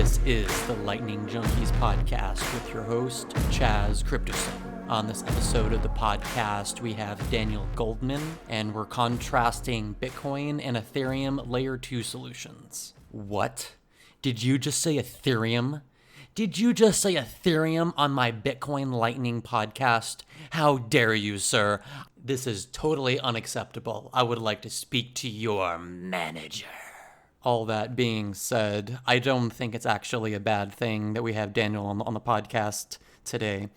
This is the Lightning Junkies podcast with your host, Chaz Cryptoson. On this episode of the podcast, we have Daniel Goldman, and we're contrasting Bitcoin and Ethereum Layer 2 solutions. What? Did you just say Ethereum? Did you just say Ethereum on my Bitcoin Lightning podcast? How dare you, sir? This is totally unacceptable. I would like to speak to your manager. All that being said, I don't think it's actually a bad thing that we have Daniel on the podcast today.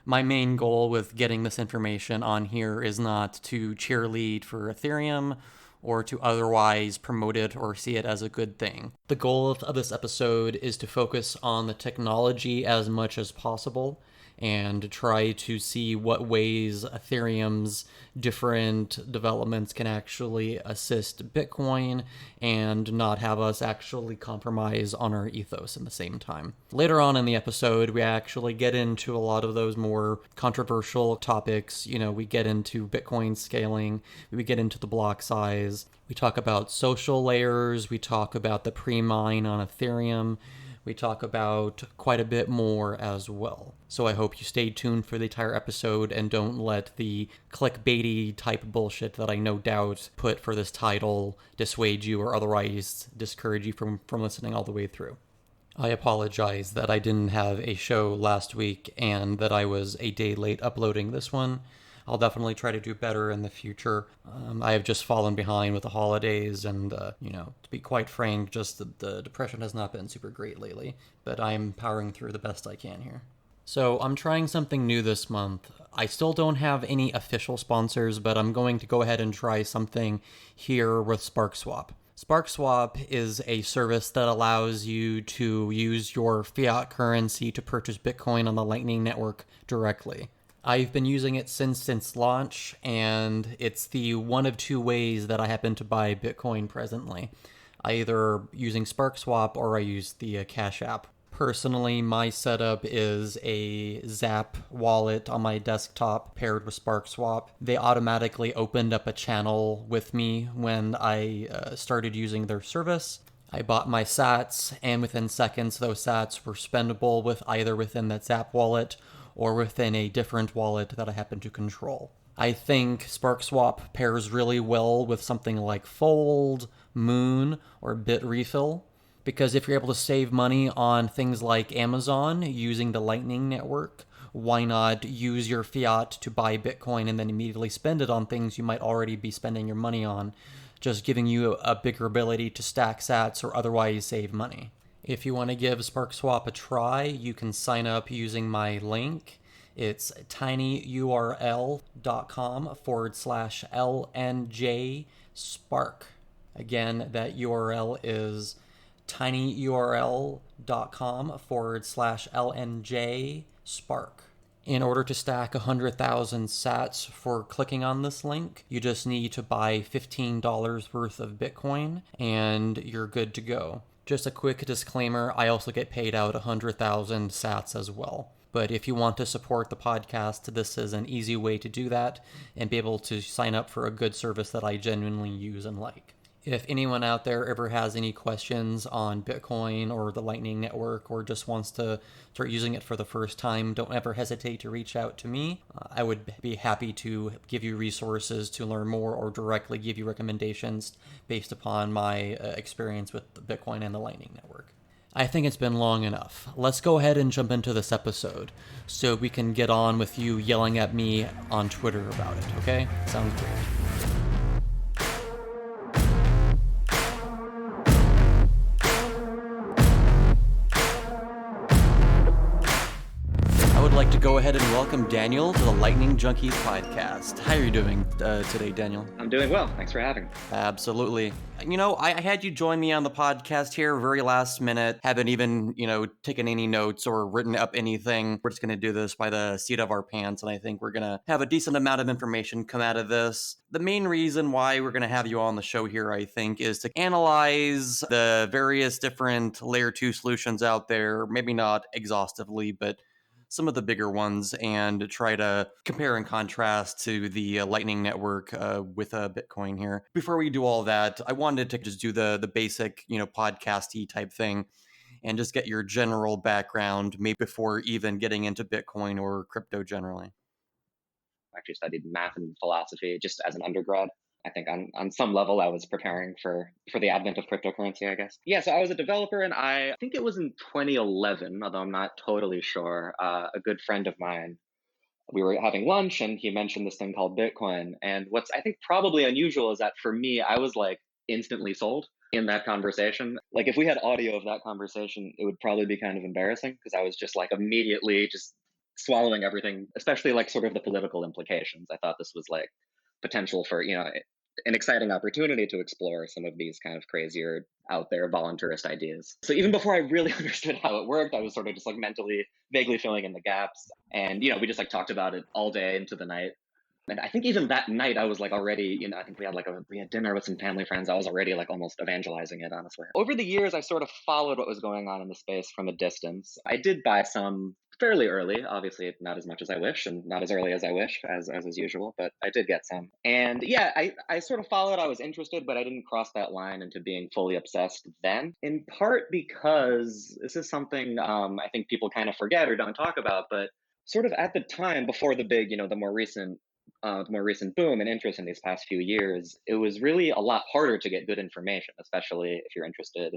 My main goal with getting this information on here is not to cheerlead for Ethereum or to otherwise promote it or see it as a good thing. The goal of this episode is to focus on the technology as much as possible and try to see what ways Ethereum's different developments can actually assist Bitcoin and not have us actually compromise on our ethos at the same time. Later on in the episode, we actually get into a lot of those more controversial topics. We get into Bitcoin scaling, we get into the block size, we talk about social layers, we talk about the Premine on Ethereum, we talk about quite a bit more as well. So I hope you stay tuned for the entire episode and don't let the clickbaity type bullshit that I no doubt put for this title dissuade you or otherwise discourage you from listening all the way through. I apologize that I didn't have a show last week and that I was a day late uploading this one. I'll definitely try to do better in the future. I have just fallen behind with the holidays and, to be quite frank, just the depression has not been super great lately, but I'm powering through the best I can here. So I'm trying something new this month. I still don't have any official sponsors, but I'm going to go ahead and try something here with SparkSwap. SparkSwap is a service that allows you to use your fiat currency to purchase Bitcoin on the Lightning Network directly. I've been using it since launch, and it's the one of two ways that I happen to buy Bitcoin presently. Either using SparkSwap or I use the Cash App. Personally, my setup is a Zap wallet on my desktop paired with SparkSwap. They automatically opened up a channel with me when I started using their service. I bought my sats, and within seconds, those sats were spendable either within that Zap wallet or within a different wallet that I happen to control. I think SparkSwap pairs really well with something like Fold, Moon, or Bitrefill, because if you're able to save money on things like Amazon using the Lightning Network, why not use your fiat to buy Bitcoin and then immediately spend it on things you might already be spending your money on, just giving you a bigger ability to stack sats or otherwise save money. If you want to give SparkSwap a try, you can sign up using my link. It's tinyurl.com/LNJ_spark. Again, that URL is tinyurl.com/LNJ_spark. In order to stack 100,000 sats for clicking on this link, you just need to buy $15 worth of Bitcoin, and you're good to go. Just a quick disclaimer, I also get paid out 100,000 sats as well. But if you want to support the podcast, this is an easy way to do that and be able to sign up for a good service that I genuinely use and like. If anyone out there ever has any questions on Bitcoin or the Lightning Network or just wants to start using it for the first time, don't ever hesitate to reach out to me. I would be happy to give you resources to learn more or directly give you recommendations based upon my experience with Bitcoin and the Lightning Network. I think it's been long enough. Let's go ahead and jump into this episode so we can get on with you yelling at me on Twitter about it, okay? Sounds great. Like to go ahead and welcome Daniel to the Lightning Junkies podcast. How are you doing today, Daniel? I'm doing well. Thanks for having me. Absolutely. I had you join me on the podcast here very last minute. Haven't even, taken any notes or written up anything. We're just going to do this by the seat of our pants, and I think we're going to have a decent amount of information come out of this. The main reason why we're going to have you on the show here, I think, is to analyze the various different layer 2 solutions out there, maybe not exhaustively, but some of the bigger ones, and try to compare and contrast to the Lightning Network with Bitcoin here. Before we do all that, I wanted to just do the basic, podcasty type thing and just get your general background, maybe before even getting into Bitcoin or crypto generally. I actually studied math and philosophy just as an undergrad. I think on some level I was preparing for the advent of cryptocurrency, I guess. Yeah, so I was a developer, and I think it was in 2011, although I'm not totally sure. A good friend of mine, we were having lunch and he mentioned this thing called Bitcoin. And what's I think probably unusual is that for me, I was like instantly sold in that conversation. Like if we had audio of that conversation, it would probably be kind of embarrassing because I was just like immediately just swallowing everything, especially like sort of the political implications. I thought this was like potential for, an exciting opportunity to explore some of these kind of crazier out there voluntarist ideas. So even before I really understood how it worked, I was sort of just like mentally vaguely filling in the gaps. And, we just like talked about it all day into the night. And I think even that night I was like already, I think we had dinner with some family friends. I was already like almost evangelizing it, honestly. Over the years, I sort of followed what was going on in the space from a distance. I did buy some fairly early, obviously not as much as I wish and not as early as I wish, as is usual, but I did get some. And yeah, I sort of followed, I was interested, but I didn't cross that line into being fully obsessed then, in part because this is something I think people kind of forget or don't talk about, but sort of at the time before the big, the more recent boom and interest in these past few years, it was really a lot harder to get good information, especially if you're interested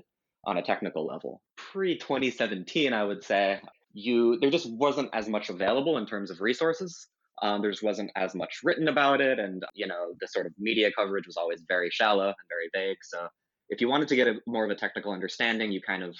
on a technical level. Pre 2017, I would say, there just wasn't as much available in terms of resources. There just wasn't as much written about it, and the sort of media coverage was always very shallow and very vague. So if you wanted to get more of a technical understanding, you kind of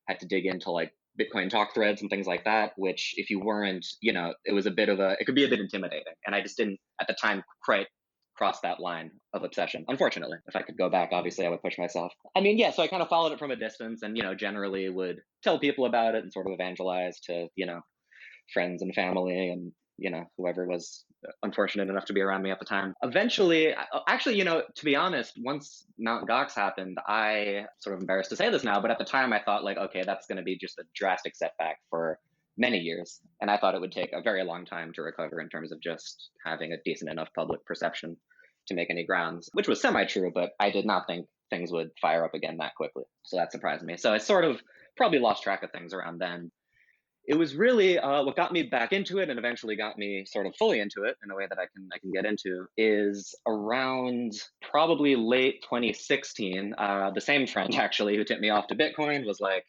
had to dig into like Bitcoin talk threads and things like that, which if you weren't, it could be a bit intimidating. And I just didn't at the time quite cross that line of obsession. Unfortunately, if I could go back, obviously I would push myself. I mean, yeah, so I kind of followed it from a distance and, generally would tell people about it and sort of evangelize to, friends and family and, whoever was unfortunate enough to be around me at the time. Eventually, actually, to be honest, once Mt. Gox happened, I sort of embarrassed to say this now, but at the time I thought like, okay, that's going to be just a drastic setback for many years. And I thought it would take a very long time to recover in terms of just having a decent enough public perception to make any grounds, which was semi-true, but I did not think things would fire up again that quickly. So that surprised me. So I sort of probably lost track of things around then. It was really what got me back into it and eventually got me sort of fully into it in a way that I can get into is around probably late 2016. The same friend actually who tipped me off to Bitcoin was like,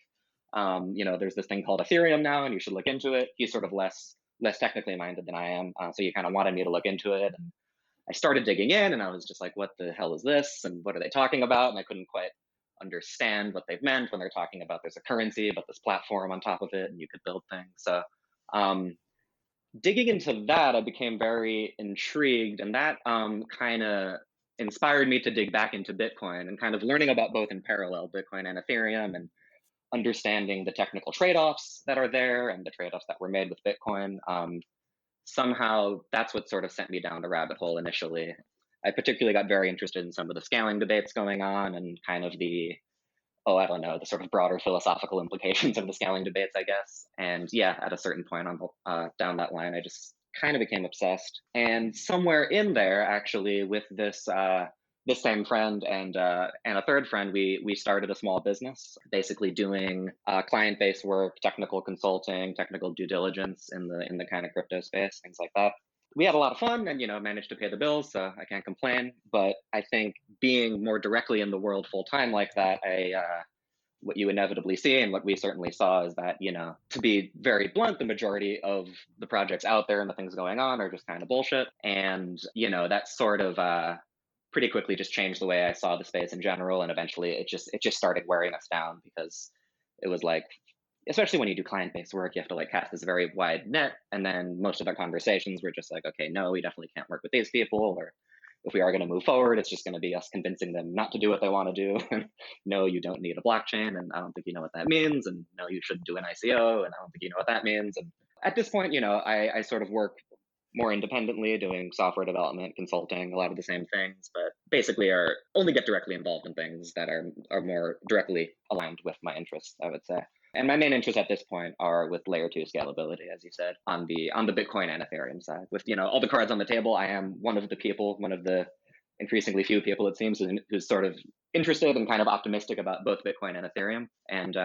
there's this thing called Ethereum now, and you should look into it. He's sort of less technically minded than I am, so he kind of wanted me to look into it. And I started digging in, and I was just like, what the hell is this? And what are they talking about? And I couldn't quite understand what they've meant when they're talking about there's a currency, but this platform on top of it, and you could build things. So digging into that, I became very intrigued, and that kind of inspired me to dig back into Bitcoin and kind of learning about both in parallel, Bitcoin and Ethereum, and understanding the technical trade-offs that are there and the trade-offs that were made with Bitcoin. Somehow that's what sort of sent me down the rabbit hole initially. I particularly got very interested in some of the scaling debates going on and kind of the sort of broader philosophical implications of the scaling debates, I guess. And yeah, at a certain point on down that line, I just kind of became obsessed. And somewhere in there, actually, with this same friend and a third friend, we started a small business, basically doing client-based work, technical consulting, technical due diligence in the kind of crypto space, things like that. We had a lot of fun and managed to pay the bills, so I can't complain. But I think being more directly in the world full time like that, what you inevitably see and what we certainly saw is that, to be very blunt, the majority of the projects out there and the things going on are just kind of bullshit. And, that sort of pretty quickly just changed the way I saw the space in general. And eventually it just started wearing us down because it was like, especially when you do client-based work, you have to like cast this very wide net. And then most of our conversations were just like, okay, no, we definitely can't work with these people. Or if we are going to move forward, it's just going to be us convincing them not to do what they want to do. No, you don't need a blockchain. And I don't think you know what that means. And no, you should do an ICO. And I don't think you know what that means. And at this point, I sort of work more independently, doing software development, consulting, a lot of the same things, but basically only get directly involved in things that are more directly aligned with my interests, I would say. And my main interests at this point are with layer 2 scalability, as you said, on the Bitcoin and Ethereum side. With all the cards on the table, I am one of the increasingly few people, it seems, who's sort of interested and kind of optimistic about both Bitcoin and Ethereum. And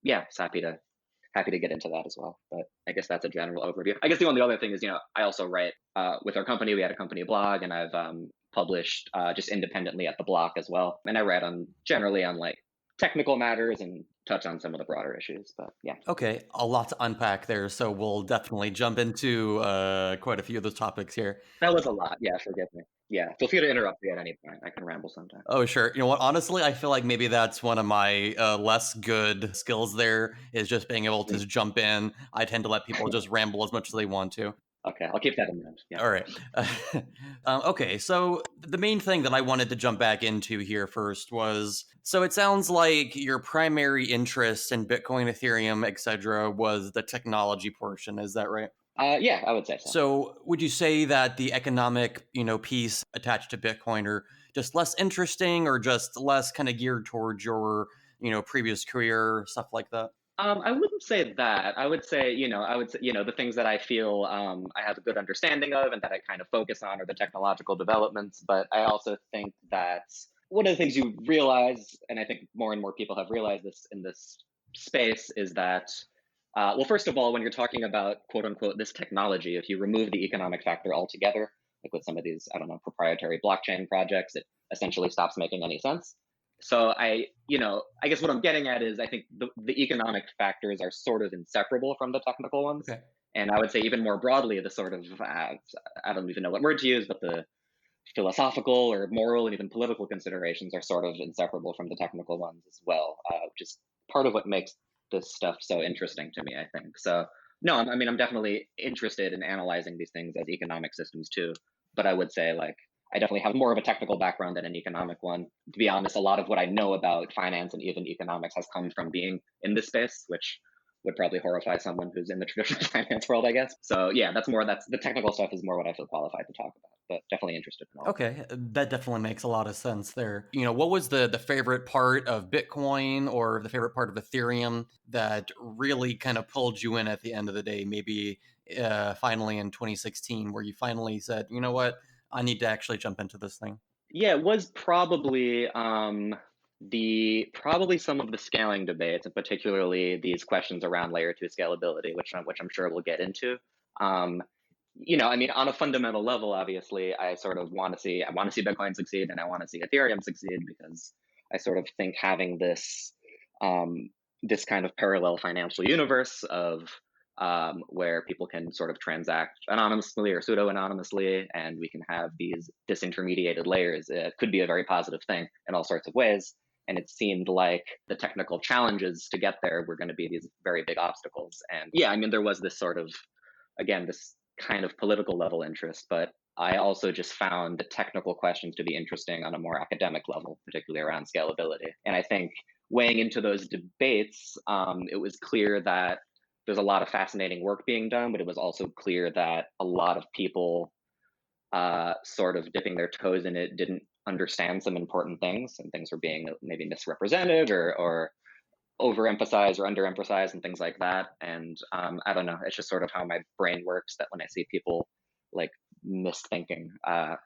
yeah, it's happy to get into that as well. But I guess that's a general overview. I guess the only other thing is, I also write with our company. We had a company blog, and I've published just independently at the block as well. And I write generally on like technical matters and touch on some of the broader issues. But yeah. Okay, a lot to unpack there, so we'll definitely jump into quite a few of those topics here. That was a lot. Yeah, forgive me. Yeah, feel free to interrupt me at any point. I can ramble sometimes. Oh, sure. You know what? Honestly, I feel like maybe that's one of my less good skills there is just being able to Mm. jump in. I tend to let people just ramble as much as they want to. Okay, I'll keep that in mind. Yeah. All right. Okay, so the main thing that I wanted to jump back into here first was, so it sounds like your primary interest in Bitcoin, Ethereum, etc., was the technology portion. Is that right? Yeah, I would say so. So would you say that the economic, piece attached to Bitcoin are just less interesting or just less kind of geared towards your, previous career, stuff like that? I wouldn't say that. I would say, the things that I feel I have a good understanding of and that I kind of focus on are the technological developments. But I also think that one of the things you realize, and I think more and more people have realized this in this space, is that, well, first of all, when you're talking about quote unquote this technology, if you remove the economic factor altogether, like with some of these, I don't know, proprietary blockchain projects, it essentially stops making any sense. So I guess what I'm getting at is I think the economic factors are sort of inseparable from the technical ones. Okay. And I would say even more broadly, the sort of, I don't even know what word to use, but the philosophical or moral and even political considerations are sort of inseparable from the technical ones as well, which is part of what makes this stuff so interesting to me, I think. So, no, I'm definitely interested in analyzing these things as economic systems too. But I would say, like, I definitely have more of a technical background than an economic one. To be honest, a lot of what I know about finance and even economics has come from being in this space, which would probably horrify someone who's in the traditional finance world, I guess. So yeah, that's the technical stuff is more what I feel qualified to talk about, but definitely interested in all of it. Okay, that definitely makes a lot of sense there. What was the favorite part of Bitcoin or the favorite part of Ethereum that really kind of pulled you in at the end of the day? Maybe finally in 2016, where you finally said, you know what, I need to actually jump into this thing. Yeah, it was probably probably some of the scaling debates, and particularly these questions around layer two scalability, which I'm sure we'll get into. Um, on a fundamental level, obviously, I want to see Bitcoin succeed, and I want to see Ethereum succeed because I sort of think having this kind of parallel financial universe of where people can sort of transact anonymously or pseudo anonymously, and we can have these disintermediated layers. It could be a very positive thing in all sorts of ways. And it seemed like the technical challenges to get there were going to be these very big obstacles. And yeah, there was this sort of, again, this kind of political level interest, but I also just found the technical questions to be interesting on a more academic level, particularly around scalability. And I think weighing into those debates, it was clear that there's a lot of fascinating work being done, but it was also clear that a lot of people sort of dipping their toes in it didn't understand some important things, and things were being maybe misrepresented or overemphasized or underemphasized and things like that. And I don't know, it's just sort of how my brain works that when I see people like misthinking, I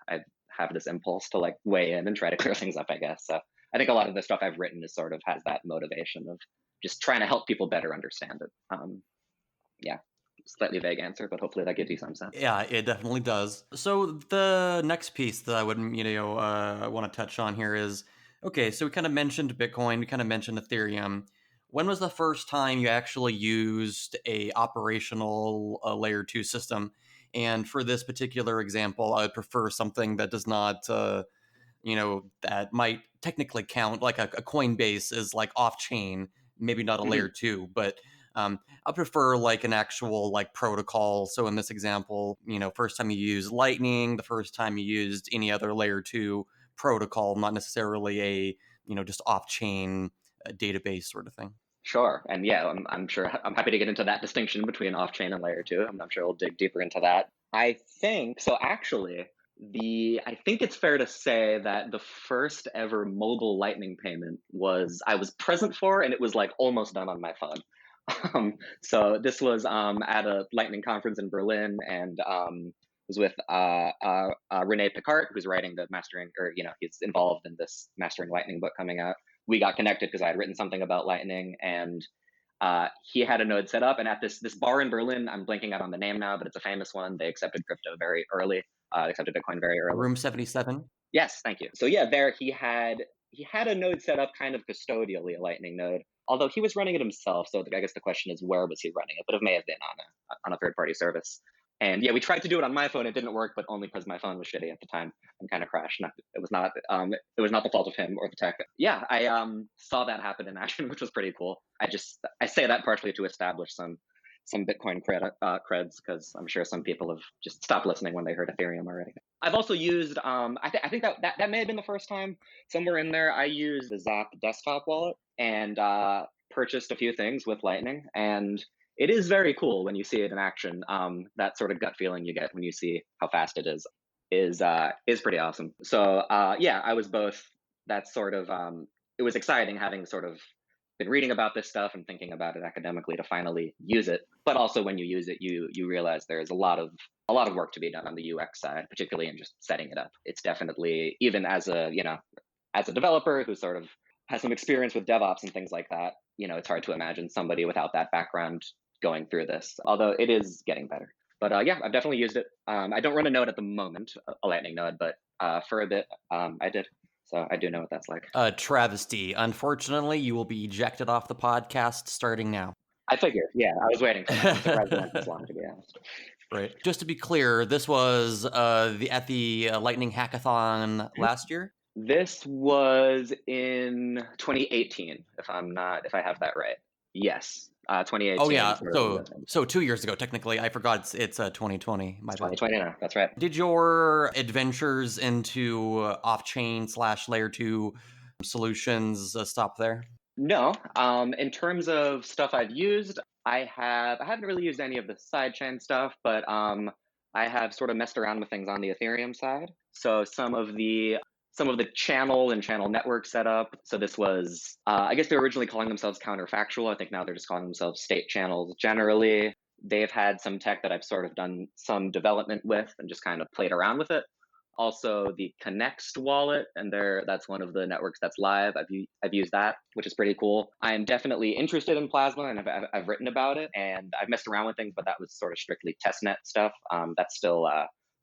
have this impulse to like weigh in and try to clear things up, I guess. So I think a lot of the stuff I've written is sort of has that motivation of just trying to help people better understand it. Yeah, slightly vague answer, but hopefully that gives you some sense. Yeah, it definitely does. So the next piece that I would, want to touch on here is, okay, so we kind of mentioned Bitcoin, we kind of mentioned Ethereum. When was the first time you actually used a operational layer two system? And for this particular example, I would prefer something that does not, that might technically count, like a Coinbase is like off chain, maybe not a layer two, but I prefer like an actual like protocol. So in this example, first time you use Lightning, the first time you used any other layer two protocol, not necessarily a just off chain database sort of thing. Sure. And yeah, I'm sure I'm happy to get into that distinction between off chain and layer two. I'm sure we'll dig deeper into that. I think so. Actually, I think it's fair to say that the first ever mobile Lightning payment I was present for, and it was like almost done on my phone. So this was at a Lightning conference in Berlin, and was with Rene Picard, who's writing the mastering, or he's involved in this mastering Lightning book coming out. We got connected because I had written something about Lightning, and He had a node set up, and at this bar in Berlin, I'm blanking out on the name now, but it's a famous one. They accepted crypto very early. They accepted Bitcoin very early. Room 77. Yes, thank you. So yeah, there he had a node set up kind of custodially, a Lightning node. Although he was running it himself, so I guess the question is where was he running it? But it may have been on a third party service. And yeah, we tried to do it on my phone. It didn't work, but only because my phone was shitty at the time and kind of crashed. It was not the fault of him or the tech. Yeah, I saw that happen in action, which was pretty cool. I say that partially to establish some Bitcoin creds, because I'm sure some people have just stopped listening when they heard Ethereum already. I've also used I think that may have been the first time somewhere in there I used the Zap desktop wallet and purchased a few things with Lightning, and it is very cool when you see it in action. That sort of gut feeling you get when you see how fast it is pretty awesome. So yeah, I was both. That's sort of it was exciting having sort of been reading about this stuff and thinking about it academically to finally use it. But also when you use it, you realize there's a lot of work to be done on the UX side, particularly in just setting it up. It's definitely, even as a developer who sort of has some experience with DevOps and things like that, it's hard to imagine somebody without that background going through this, although it is getting better. But yeah, I've definitely used it. I don't run a node at the moment, a Lightning node, but for a bit, I did. So I do know what that's like. Travesty. Unfortunately, you will be ejected off the podcast starting now. I figured. Yeah, I was waiting for that. I'm surprised it went this long, to be honest. Right. Just to be clear, this was at the Lightning Hackathon last year? This was in 2018, if I have that right. Yes. 2018. Oh yeah, so 2 years ago technically. I forgot it's 2020. My bad. 2020 now. That's right. Did your adventures into off-chain / layer 2 solutions stop there? No. In terms of stuff I've used, I haven't really used any of the sidechain stuff, but I have sort of messed around with things on the Ethereum side. So some of the channel and channel network setup. So this was, I guess they were originally calling themselves counterfactual. I think now they're just calling themselves state channels generally. They've had some tech that I've sort of done some development with and just kind of played around with it. Also the Connext wallet, and that's one of the networks that's live. I've used that, which is pretty cool. I am definitely interested in Plasma, and I've written about it, and I've messed around with things, but that was sort of strictly testnet stuff. That's still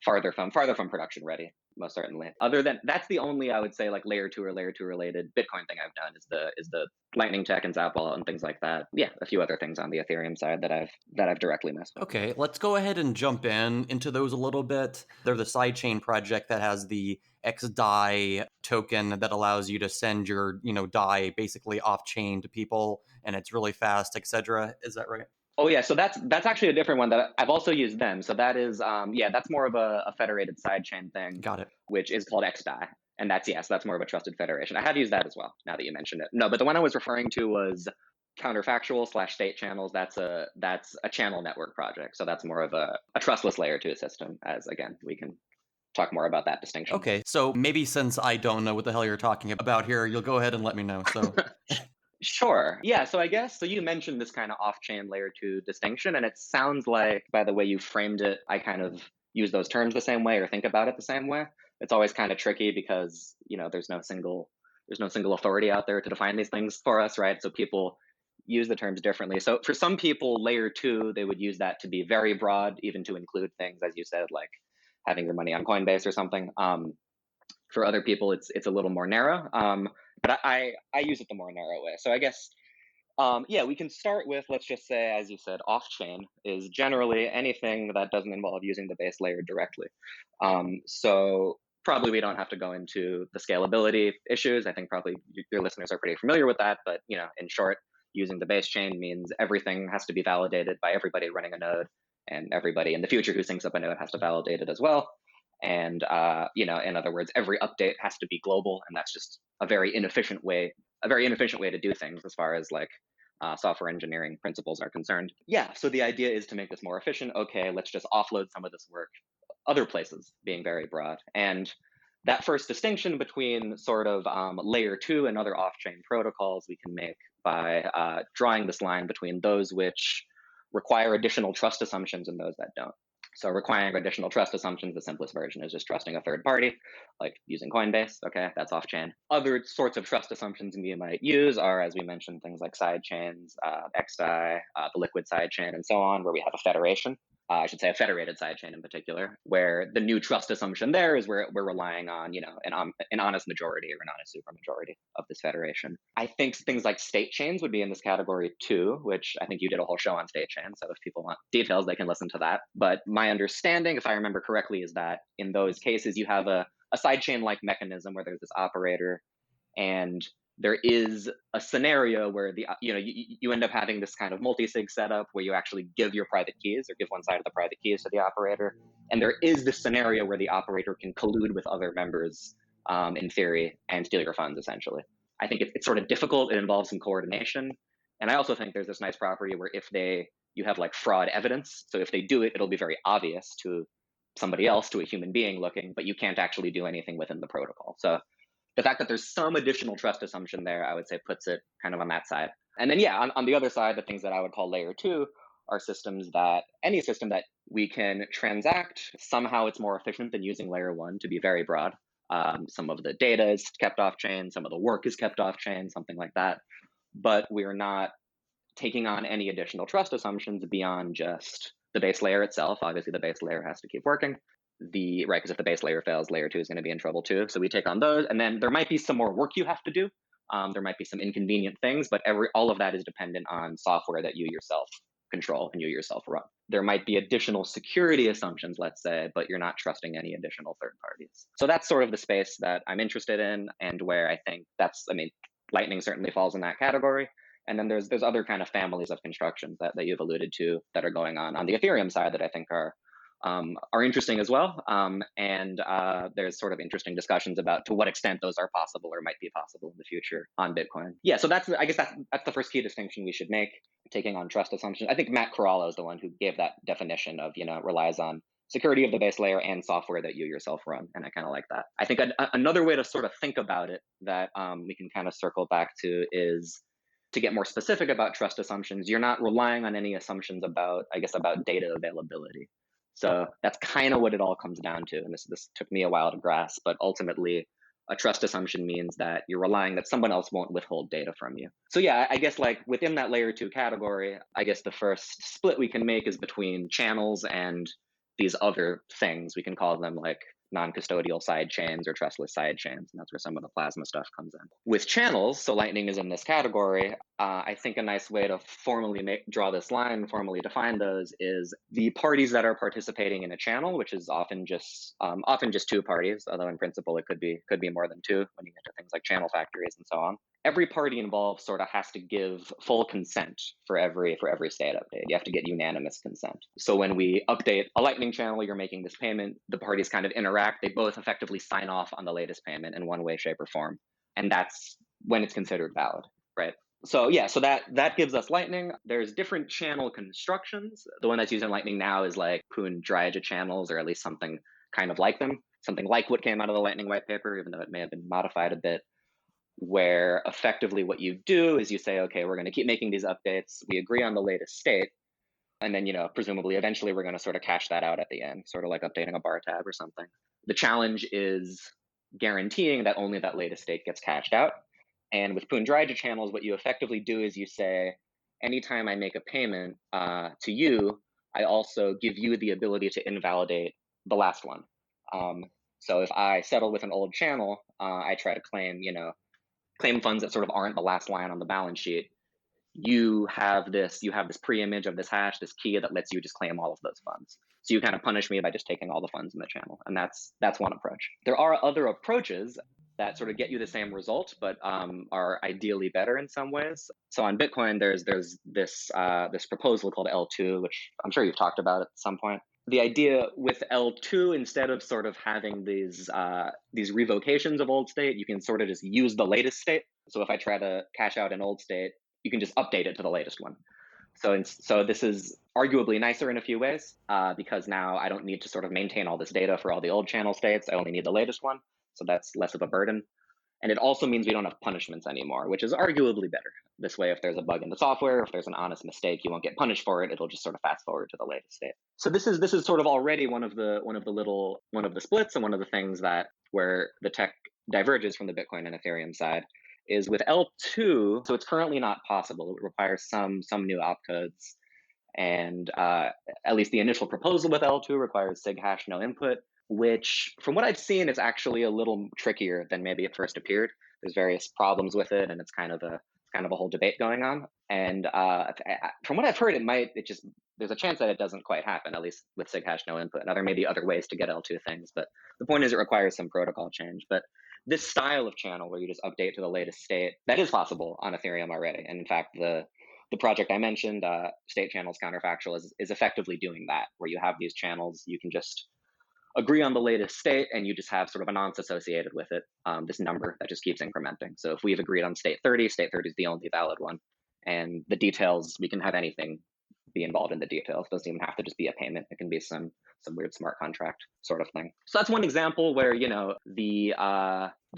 farther from production ready, most certainly. Other than that's the only, I would say, like layer 2 or layer 2 related Bitcoin thing I've done is the Lightning Tech and Zap wallet and things like that. Yeah, a few other things on the Ethereum side that I've directly messed with. Okay, let's go ahead and jump into those a little bit. They're the sidechain project that has the XDAI token that allows you to send your, DAI basically off chain to people, and it's really fast, etc. Is that right? Oh yeah, so that's actually a different one that I've also used them. So that is that's more of a federated sidechain thing. Got it. Which is called XDAI. And that's more of a trusted federation. I have used that as well, now that you mentioned it. No, but the one I was referring to was counterfactual / state channels. That's a channel network project. So that's more of a trustless layer 2 system, as again, we can talk more about that distinction. Okay, so maybe since I don't know what the hell you're talking about here, you'll go ahead and let me know. So Sure. Yeah. So I guess, so you mentioned this kind of off-chain layer 2 distinction, and it sounds like by the way you framed it, I kind of use those terms the same way or think about it the same way. It's always kind of tricky because, there's no single authority out there to define these things for us, right? So people use the terms differently. So for some people, layer 2, they would use that to be very broad, even to include things, as you said, like having your money on Coinbase or something. For other people, it's a little more narrow. But I use it the more narrow way. So I guess, we can start with, let's just say, as you said, off-chain is generally anything that doesn't involve using the base layer directly. So probably we don't have to go into the scalability issues. I think probably your listeners are pretty familiar with that. But, in short, using the base chain means everything has to be validated by everybody running a node, and everybody in the future who syncs up a node has to validate it as well. And, in other words, every update has to be global, and that's just a very inefficient way to do things as far as like software engineering principles are concerned. Yeah, so the idea is to make this more efficient. Okay, let's just offload some of this work other places, being very broad. And that first distinction between sort of layer 2 and other off-chain protocols we can make by drawing this line between those which require additional trust assumptions and those that don't. So requiring additional trust assumptions, the simplest version is just trusting a third party, like using Coinbase. Okay, that's off chain. Other sorts of trust assumptions we might use are, as we mentioned, things like side chains, XDAI, the liquid side chain, and so on, where we have a federation. I should say a federated sidechain in particular, where the new trust assumption there is where we're relying on, an honest majority or an honest supermajority of this federation. I think things like state chains would be in this category too, which I think you did a whole show on state chains. So if people want details, they can listen to that. But my understanding, if I remember correctly, is that in those cases, you have a sidechain-like mechanism where there's this operator, and there is a scenario where you end up having this kind of multi-sig setup where you actually give your private keys or give one side of the private keys to the operator. And there is this scenario where the operator can collude with other members in theory and steal your funds, essentially. I think it's sort of difficult. It involves some coordination. And I also think there's this nice property where you have like fraud evidence. So if they do it, it'll be very obvious to somebody else, to a human being looking, but you can't actually do anything within the protocol. So the fact that there's some additional trust assumption there, I would say, puts it kind of on that side. And then, on the other side, the things that I would call layer two are any system that we can transact, somehow it's more efficient than using layer one, to be very broad. Some of the data is kept off chain, some of the work is kept off chain, something like that. But we're not taking on any additional trust assumptions beyond just the base layer itself. Obviously, the base layer has to keep working. Because if the base layer fails, layer two is going to be in trouble too. So we take on those, and then there might be some more work you have to do. There might be some inconvenient things, but all of that is dependent on software that you yourself control and you yourself run. There might be additional security assumptions, let's say, but you're not trusting any additional third parties. So that's sort of the space that I'm interested in, and where I think Lightning certainly falls in that category. And then there's other kind of families of constructions that you've alluded to that are going on the Ethereum side that I think are interesting as well. And there's sort of interesting discussions about to what extent those are possible or might be possible in the future on Bitcoin. Yeah, so I guess that's the first key distinction we should make, taking on trust assumptions. I think Matt Corallo is the one who gave that definition of, relies on security of the base layer and software that you yourself run. And I kind of like that. I think another way to sort of think about it that we can kind of circle back to is to get more specific about trust assumptions. You're not relying on any assumptions about data availability. So that's kind of what it all comes down to. And this took me a while to grasp, but ultimately a trust assumption means that you're relying that someone else won't withhold data from you. So yeah, I guess like within that layer two category, I guess the first split we can make is between channels and these other things. We can call them like non-custodial side chains or trustless side chains, and that's where some of the plasma stuff comes in. With channels, so Lightning is in this category, I think a nice way to formally draw this line, formally define those, is the parties that are participating in a channel, which is often just two parties, although in principle it could be more than two when you get to things like channel factories and so on. Every party involved sort of has to give full consent for every state update. You have to get unanimous consent. So when we update a Lightning channel, you're making this payment, the parties kind of interact, they both effectively sign off on the latest payment in one way, shape, or form. And that's when it's considered valid, right? So yeah, so that gives us Lightning. There's different channel constructions. The one that's used in Lightning now is like Poon Dryja channels, or at least something kind of like them, something like what came out of the Lightning white paper, even though it may have been modified a bit, where effectively what you do is you say, okay, we're going to keep making these updates. We agree on the latest state. And then, presumably eventually we're going to sort of cash that out at the end, sort of like updating a bar tab or something. The challenge is guaranteeing that only that latest state gets cashed out. And with Poon Dryja channels, what you effectively do is you say, anytime I make a payment to you, I also give you the ability to invalidate the last one. So if I settle with an old channel, I try to claim funds that sort of aren't the last line on the balance sheet. You have this pre-image of this hash, this key that lets you just claim all of those funds. So you kind of punish me by just taking all the funds in the channel. And that's one approach. There are other approaches that sort of get you the same result, but are ideally better in some ways. So on Bitcoin, there's this proposal called L2, which I'm sure you've talked about at some point. The idea with L2, instead of sort of having these revocations of old state, you can sort of just use the latest state. So if I try to cash out an old state, you can just update it to the latest one. So this is arguably nicer in a few ways, because now I don't need to sort of maintain all this data for all the old channel states. I only need the latest one. So that's less of a burden. And it also means we don't have punishments anymore, which is arguably better. This way, if there's a bug in the software, if there's an honest mistake, you won't get punished for it. It'll just sort of fast forward to the latest state. So this is sort of already one of the splits, and one of the things that where the tech diverges from the Bitcoin and Ethereum side is with L2. So it's currently not possible. It requires some new opcodes, and at least the initial proposal with L2 requires sig hash no input, which from what I've seen is actually a little trickier than maybe it first appeared. There's various problems with it, and it's kind of a whole debate going on. And from what I've heard, there's a chance that it doesn't quite happen, at least with sig hash no input. Now there may be other ways to get L2 things, but the point is it requires some protocol change. But this style of channel where you just update to the latest state, that is possible on Ethereum already. And in fact, the project I mentioned, State Channels Counterfactual, is effectively doing that, where you have these channels, you can just agree on the latest state, and you just have sort of a nonce associated with it, this number that just keeps incrementing. So if we've agreed on state 30 is the only valid one. And the details, we can have anything be involved in the details. It doesn't even have to just be a payment. It can be some weird smart contract sort of thing. So that's one example where, the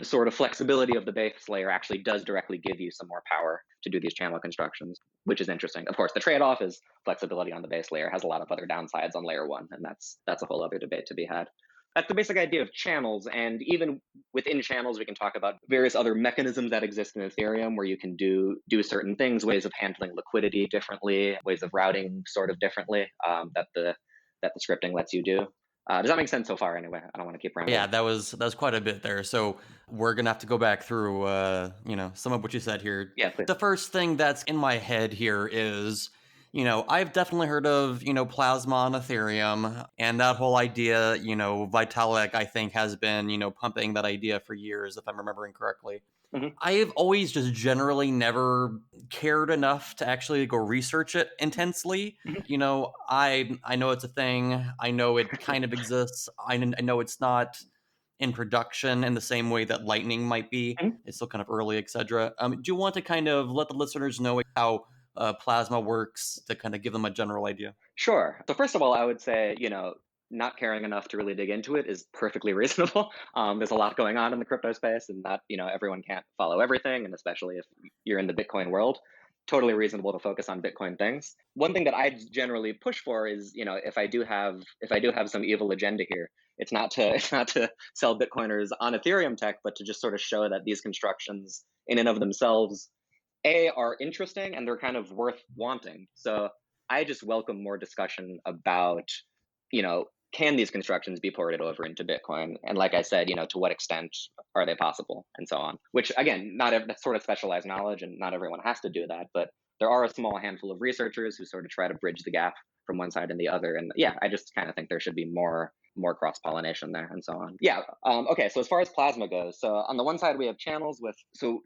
sort of flexibility of the base layer actually does directly give you some more power to do these channel constructions, which is interesting. Of course, the trade-off is flexibility on the base layer has a lot of other downsides on layer one, and that's a whole other debate to be had. That's the basic idea of channels. And even within channels, we can talk about various other mechanisms that exist in Ethereum where you can do certain things, ways of handling liquidity differently, ways of routing sort of differently, that the scripting lets you do. Does that make sense so far? Anyway, I don't want to keep rambling. Yeah, that was quite a bit there. So we're gonna have to go back through, some of what you said here. Yeah, please. The first thing that's in my head here is, I've definitely heard of, Plasma on Ethereum, and that whole idea, Vitalik, I think, has been, pumping that idea for years, if I'm remembering correctly. Mm-hmm. I've always just generally never cared enough to actually go research it intensely. Mm-hmm. I know it's a thing. I know it kind of exists. I know it's not in production in the same way that Lightning might be. Mm-hmm. It's still kind of early, etc. Do you want to kind of let the listeners know how Plasma works to kind of give them a general idea? Sure. So first of all, I would say, not caring enough to really dig into it is perfectly reasonable. There's a lot going on in the crypto space, and not, everyone can't follow everything, and especially if you're in the Bitcoin world, totally reasonable to focus on Bitcoin things. One thing that I generally push for is, if I do have some evil agenda here, it's not to sell Bitcoiners on Ethereum tech, but to just sort of show that these constructions in and of themselves, are interesting and they're kind of worth wanting. So I just welcome more discussion about, can these constructions be ported over into Bitcoin? And like I said, to what extent are they possible, and so on. Which again, that's sort of specialized knowledge, and not everyone has to do that. But there are a small handful of researchers who sort of try to bridge the gap from one side and the other. And yeah, I just kind of think there should be more cross-pollination there, and so on. Yeah. Okay. So as far as Plasma goes, so on the one side we have channels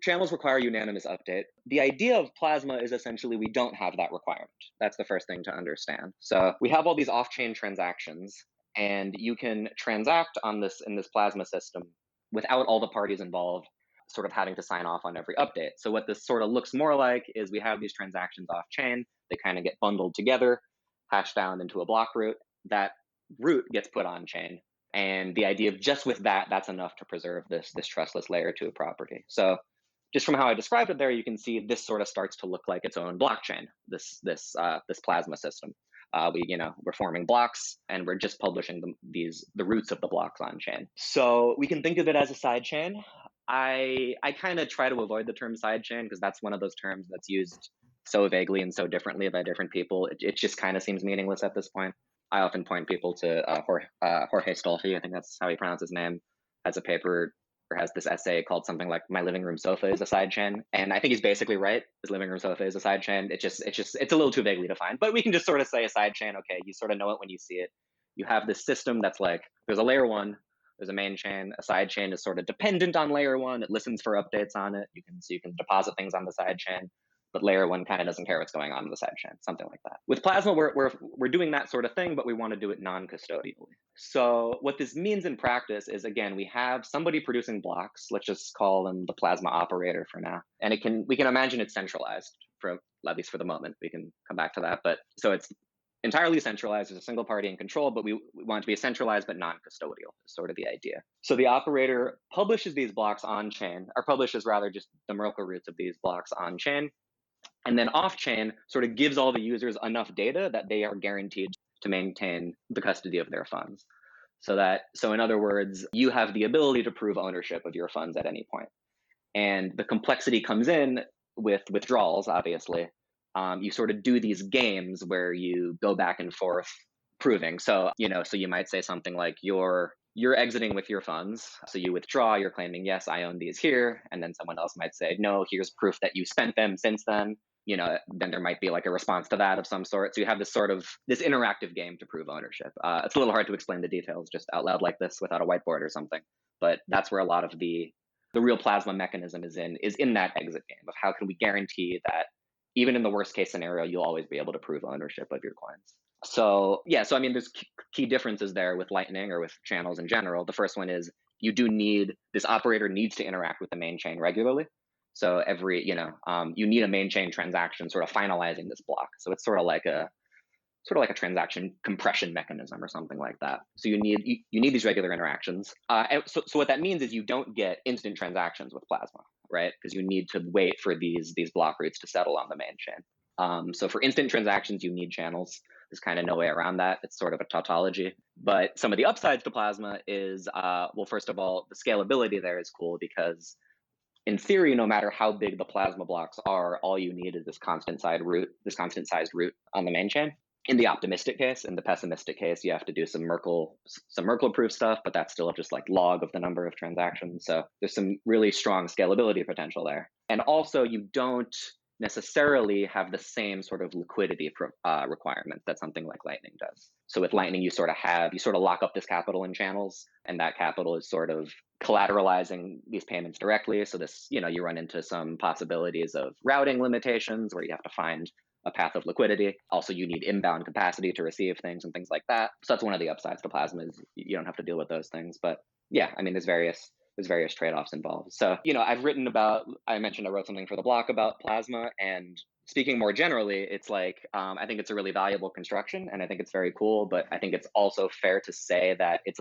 channels require unanimous update. The idea of Plasma is essentially we don't have that requirement. That's the first thing to understand. So we have all these off-chain transactions, and you can transact in this Plasma system without all the parties involved sort of having to sign off on every update. So what this sort of looks more like is we have these transactions off-chain. They kind of get bundled together, hashed down into a block root. That root gets put on chain, and the idea of just with that's enough to preserve this trustless layer 2 property. So just from how I described it there, you can see this sort of starts to look like its own blockchain, this Plasma system. We're forming blocks, and we're just publishing the roots of the blocks on chain. So we can think of it as a side chain. I kind of try to avoid the term side chain because that's one of those terms that's used so vaguely and so differently by different people. It just kind of seems meaningless at this point. I often point people to Jorge Stolfi, I think that's how he pronounced his name, has a paper or has this essay called something like "My Living Room Sofa is a Sidechain," and I think he's basically right. His living room sofa is a sidechain. It's a little too vaguely defined, but we can just sort of say a sidechain. Okay, you sort of know it when you see it. You have this system that's like there's a layer 1, there's a main chain. A side chain is sort of dependent on layer 1. It listens for updates on it. You can deposit things on the side chain. But layer 1 kind of doesn't care what's going on in the side chain, something like that. With Plasma, we're doing that sort of thing, but we want to do it non-custodially. So what this means in practice is, again, we have somebody producing blocks. Let's just call them the Plasma operator for now, and we can imagine it's centralized at least for the moment. We can come back to that, but so it's entirely centralized. There's a single party in control, but we want it to be centralized but non-custodial is sort of the idea. So the operator publishes these blocks on chain, or publishes rather just the Merkle roots of these blocks on chain. And then off chain sort of gives all the users enough data that they are guaranteed to maintain the custody of their funds. So in other words, you have the ability to prove ownership of your funds at any point. And the complexity comes in with withdrawals, obviously. You sort of do these games where you go back and forth proving. So you might say something like you're exiting with your funds. So you withdraw, you're claiming, yes, I own these here. And then someone else might say, no, here's proof that you spent them since then. Then there might be like a response to that of some sort. So you have this interactive game to prove ownership. It's a little hard to explain the details just out loud like this without a whiteboard or something. But that's where a lot of the real plasma mechanism is in that exit game of how can we guarantee that even in the worst case scenario, you'll always be able to prove ownership of your coins. So I mean, there's key differences there with Lightning or with channels in general. The first one is this operator needs to interact with the main chain regularly. So you need a main chain transaction sort of finalizing this block. So it's sort of like a transaction compression mechanism or something like that. So you need these regular interactions. So what that means is you don't get instant transactions with Plasma, right? Because you need to wait for these block roots to settle on the main chain. So for instant transactions, you need channels. There's kind of no way around that. It's sort of a tautology. But some of the upsides to Plasma is, first of all, the scalability there is cool because in theory, no matter how big the Plasma blocks are, all you need is this constant sized root on the main chain. In the optimistic case. In the pessimistic case, you have to do some Merkle proof stuff, but that's still just like log of the number of transactions. So there's some really strong scalability potential there. And also, you don't necessarily have the same sort of liquidity requirements that something like Lightning does. So with Lightning, you sort of lock up this capital in channels, and that capital is sort of collateralizing these payments directly. So you run into some possibilities of routing limitations where you have to find a path of liquidity. Also, you need inbound capacity to receive things and things like that. So that's one of the upsides to Plasma is you don't have to deal with those things. But yeah, I mean, there's various trade-offs involved. So, I mentioned I wrote something for the block about Plasma, and speaking more generally, it's like, I think it's a really valuable construction and I think it's very cool, but I think it's also fair to say that it's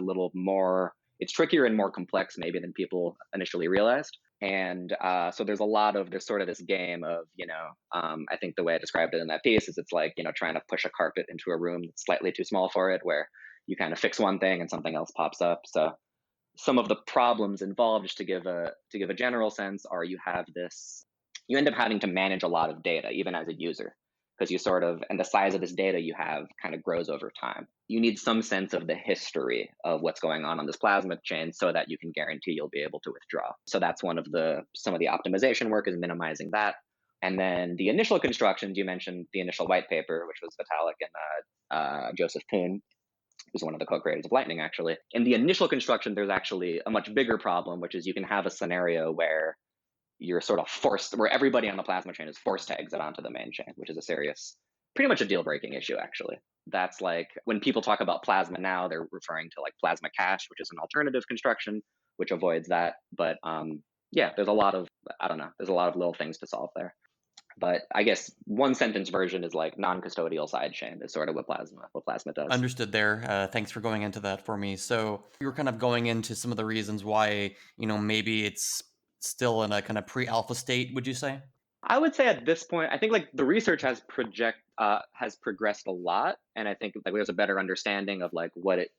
it's trickier and more complex maybe than people initially realized. And so there's sort of this game of, I think the way I described it in that piece is it's like, trying to push a carpet into a room that's slightly too small for it, where you kind of fix one thing and something else pops up. So some of the problems involved, just to give a general sense, are you end up having to manage a lot of data, even as a user, because and the size of this data you have kind of grows over time. You need some sense of the history of what's going on this Plasma chain so that you can guarantee you'll be able to withdraw. So that's some of the optimization work is minimizing that. And then the initial constructions, you mentioned the initial white paper, which was Vitalik and Joseph Poon, who's one of the co-creators of Lightning, actually. In the initial construction, there's actually a much bigger problem, which is you can have a scenario where you're sort of where everybody on the Plasma chain is forced to exit onto the main chain, which is pretty much a deal-breaking issue, actually. That's like, when people talk about Plasma now, they're referring to like Plasma Cash, which is an alternative construction, which avoids that. But there's a lot of little things to solve there. But I guess one sentence version is like non-custodial sidechain is sort of what Plasma does. Understood there. Thanks for going into that for me. So you were kind of going into some of the reasons why, maybe it's still in a kind of pre-alpha state, would you say? I would say at this point, I think like the research has progressed a lot, and I think like there's a better understanding of like what it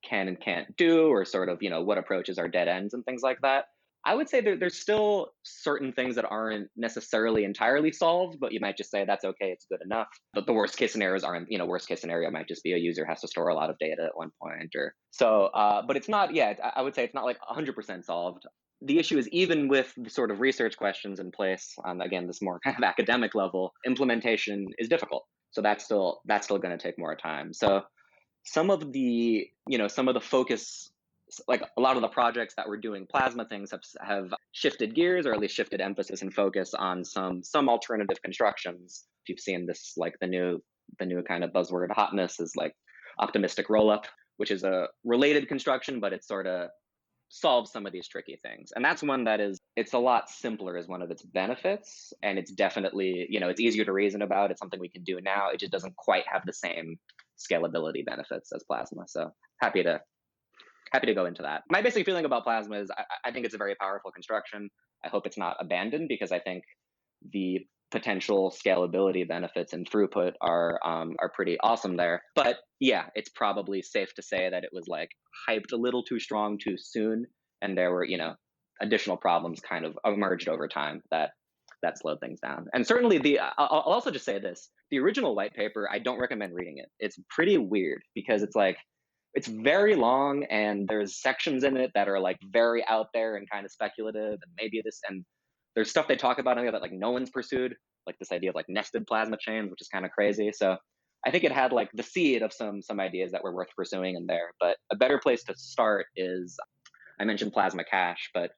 can and can't do, or sort of what approaches are dead ends and things like that. I would say there's still certain things that aren't necessarily entirely solved, but you might just say that's okay, it's good enough. But the worst case scenarios aren't, worst case scenario might just be a user has to store a lot of data at one point, or so. But it's not, I would say it's not like 100% solved. The issue is, even with the sort of research questions in place on, again, this more kind of academic level, implementation is difficult. So that's still going to take more time. So some of the focus, like a lot of the projects that were doing Plasma things have shifted gears, or at least shifted emphasis and focus on some alternative constructions. If you've seen this, like the new kind of buzzword hotness is like optimistic rollup, which is a related construction, but it's sort of solve some of these tricky things. And that's one that it's a lot simpler as one of its benefits. And it's definitely, it's easier to reason about. It's something we can do now. It just doesn't quite have the same scalability benefits as Plasma. So happy to go into that. My basic feeling about Plasma is I think it's a very powerful construction. I hope it's not abandoned, because I think the potential scalability benefits and throughput are pretty awesome there. But yeah, it's probably safe to say that it was like hyped a little too strong too soon, and there were additional problems kind of emerged over time that slowed things down. And certainly I'll also just say this: the original white paper, I don't recommend reading it. It's pretty weird because it's very long, and there's sections in it that are like very out there and kind of speculative, and maybe and there's stuff they talk about in there that like no one's pursued, like this idea of like nested plasma chains, which is kind of crazy. So I think it had like the seed of some ideas that were worth pursuing in there. But a better place to start is, I mentioned Plasma Cash, but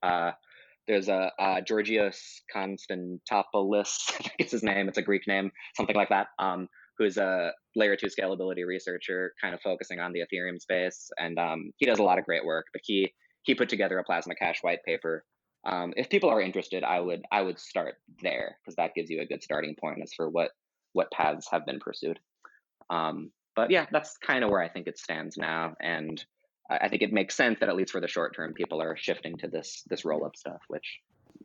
there's a Georgios Konstantopoulos, I think it's his name. It's a Greek name, something like that. Who's a layer 2 scalability researcher, kind of focusing on the Ethereum space, and he does a lot of great work. But he put together a Plasma Cash white paper. If people are interested, I would start there, because that gives you a good starting point as for what paths have been pursued. But yeah, that's kind of where I think it stands now, and I think it makes sense that at least for the short term, people are shifting to this roll-up stuff, which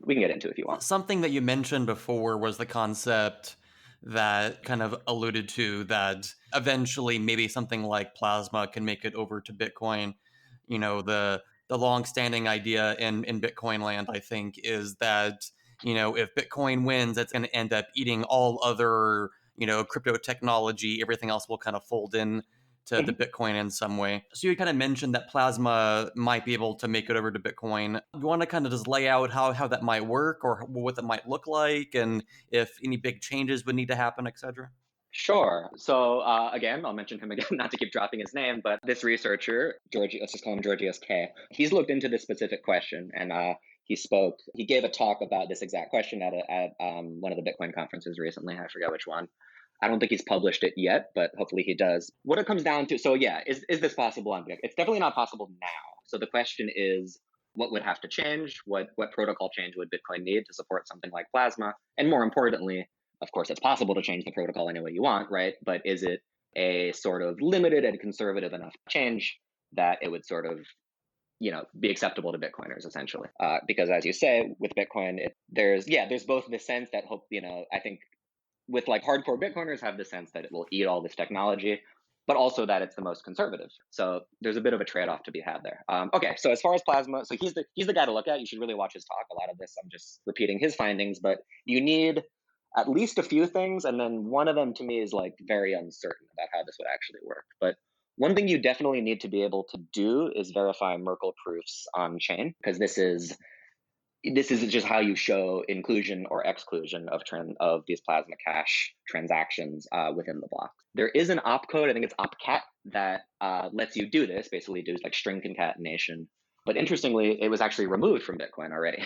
we can get into if you want. Something that you mentioned before was the concept that kind of alluded to that eventually maybe something like Plasma can make it over to Bitcoin. The long-standing idea in Bitcoin land, I think, is that if Bitcoin wins, it's going to end up eating all other crypto technology. Everything else will kind of fold in to Bitcoin in some way. So you kind of mentioned that Plasma might be able to make it over to Bitcoin. You want to kind of just lay out how that might work, or what that might look like, and if any big changes would need to happen, etc.? Sure. So again, I'll mention him again, not to keep dropping his name, but this researcher, let's just call him Georgios K. He's looked into this specific question, and he gave a talk about this exact question at one of the Bitcoin conferences recently. I forget which one. I don't think he's published it yet, but hopefully he does. What it comes down to, so yeah, is this possible on Bitcoin? It's definitely not possible now. So the question is, what would have to change? What protocol change would Bitcoin need to support something like Plasma? And more importantly, of course, it's possible to change the protocol any way you want, right? But is it a sort of limited and conservative enough change that it would sort of be acceptable to Bitcoiners, essentially? Because as you say, with Bitcoin, there's both the sense that I think with like hardcore Bitcoiners have the sense that it will eat all this technology, but also that it's the most conservative. So there's a bit of a trade-off to be had there. Okay, so as far as Plasma, so he's the guy to look at. You should really watch his talk. A lot of this, I'm just repeating his findings, but you need at least a few things, and then one of them to me is like very uncertain about how this would actually work. But one thing you definitely need to be able to do is verify Merkle proofs on chain, because this is just how you show inclusion or exclusion of these Plasma Cash transactions within the block. There is an opcode, I think it's opcat, that lets you do this, basically do like string concatenation. But interestingly, it was actually removed from Bitcoin already.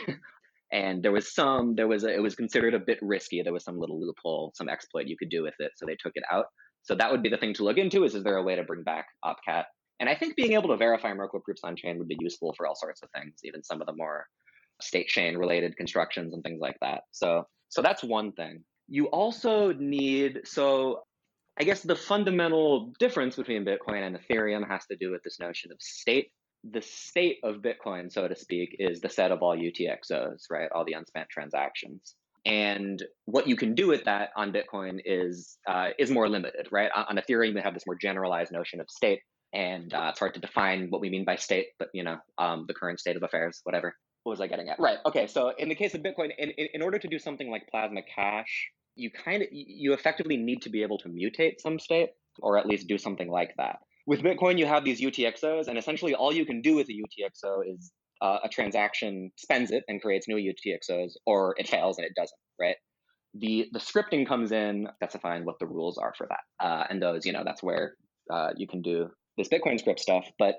And it was considered a bit risky. There was some little loophole, some exploit you could do with it, so they took it out. So that would be the thing to look into: is there a way to bring back opcat? And I think being able to verify Merkle proofs on chain would be useful for all sorts of things, even some of the more state chain related constructions and things like that. So that's one thing. You also need, I guess the fundamental difference between Bitcoin and Ethereum has to do with this notion of state. The state of Bitcoin, so to speak, is the set of all UTXOs, right? All the unspent transactions. And what you can do with that on Bitcoin is more limited, right? On Ethereum, we have this more generalized notion of state, and it's hard to define what we mean by state, but the current state of affairs, whatever. What was I getting at? Right. Okay. So in the case of Bitcoin, in order to do something like Plasma Cash, you effectively need to be able to mutate some state, or at least do something like that. With Bitcoin, you have these UTXOs, and essentially all you can do with a UTXO is a transaction spends it and creates new UTXOs, or it fails and it doesn't, right? The scripting comes in specifying what the rules are for that. And those, that's where you can do this Bitcoin script stuff, but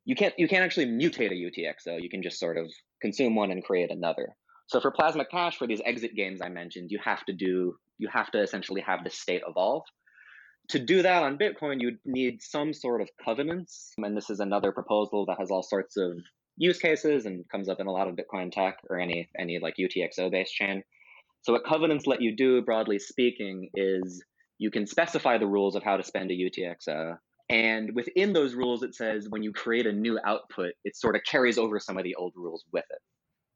you can't actually mutate a UTXO. You can just sort of consume one and create another. So for Plasma Cash, for these exit games I mentioned, you have to essentially have the state evolve. To do that on Bitcoin, you'd need some sort of covenants. And this is another proposal that has all sorts of use cases and comes up in a lot of Bitcoin tech or any like UTXO based chain. So what covenants let you do, broadly speaking, is you can specify the rules of how to spend a UTXO. And within those rules, it says when you create a new output, it sort of carries over some of the old rules with it.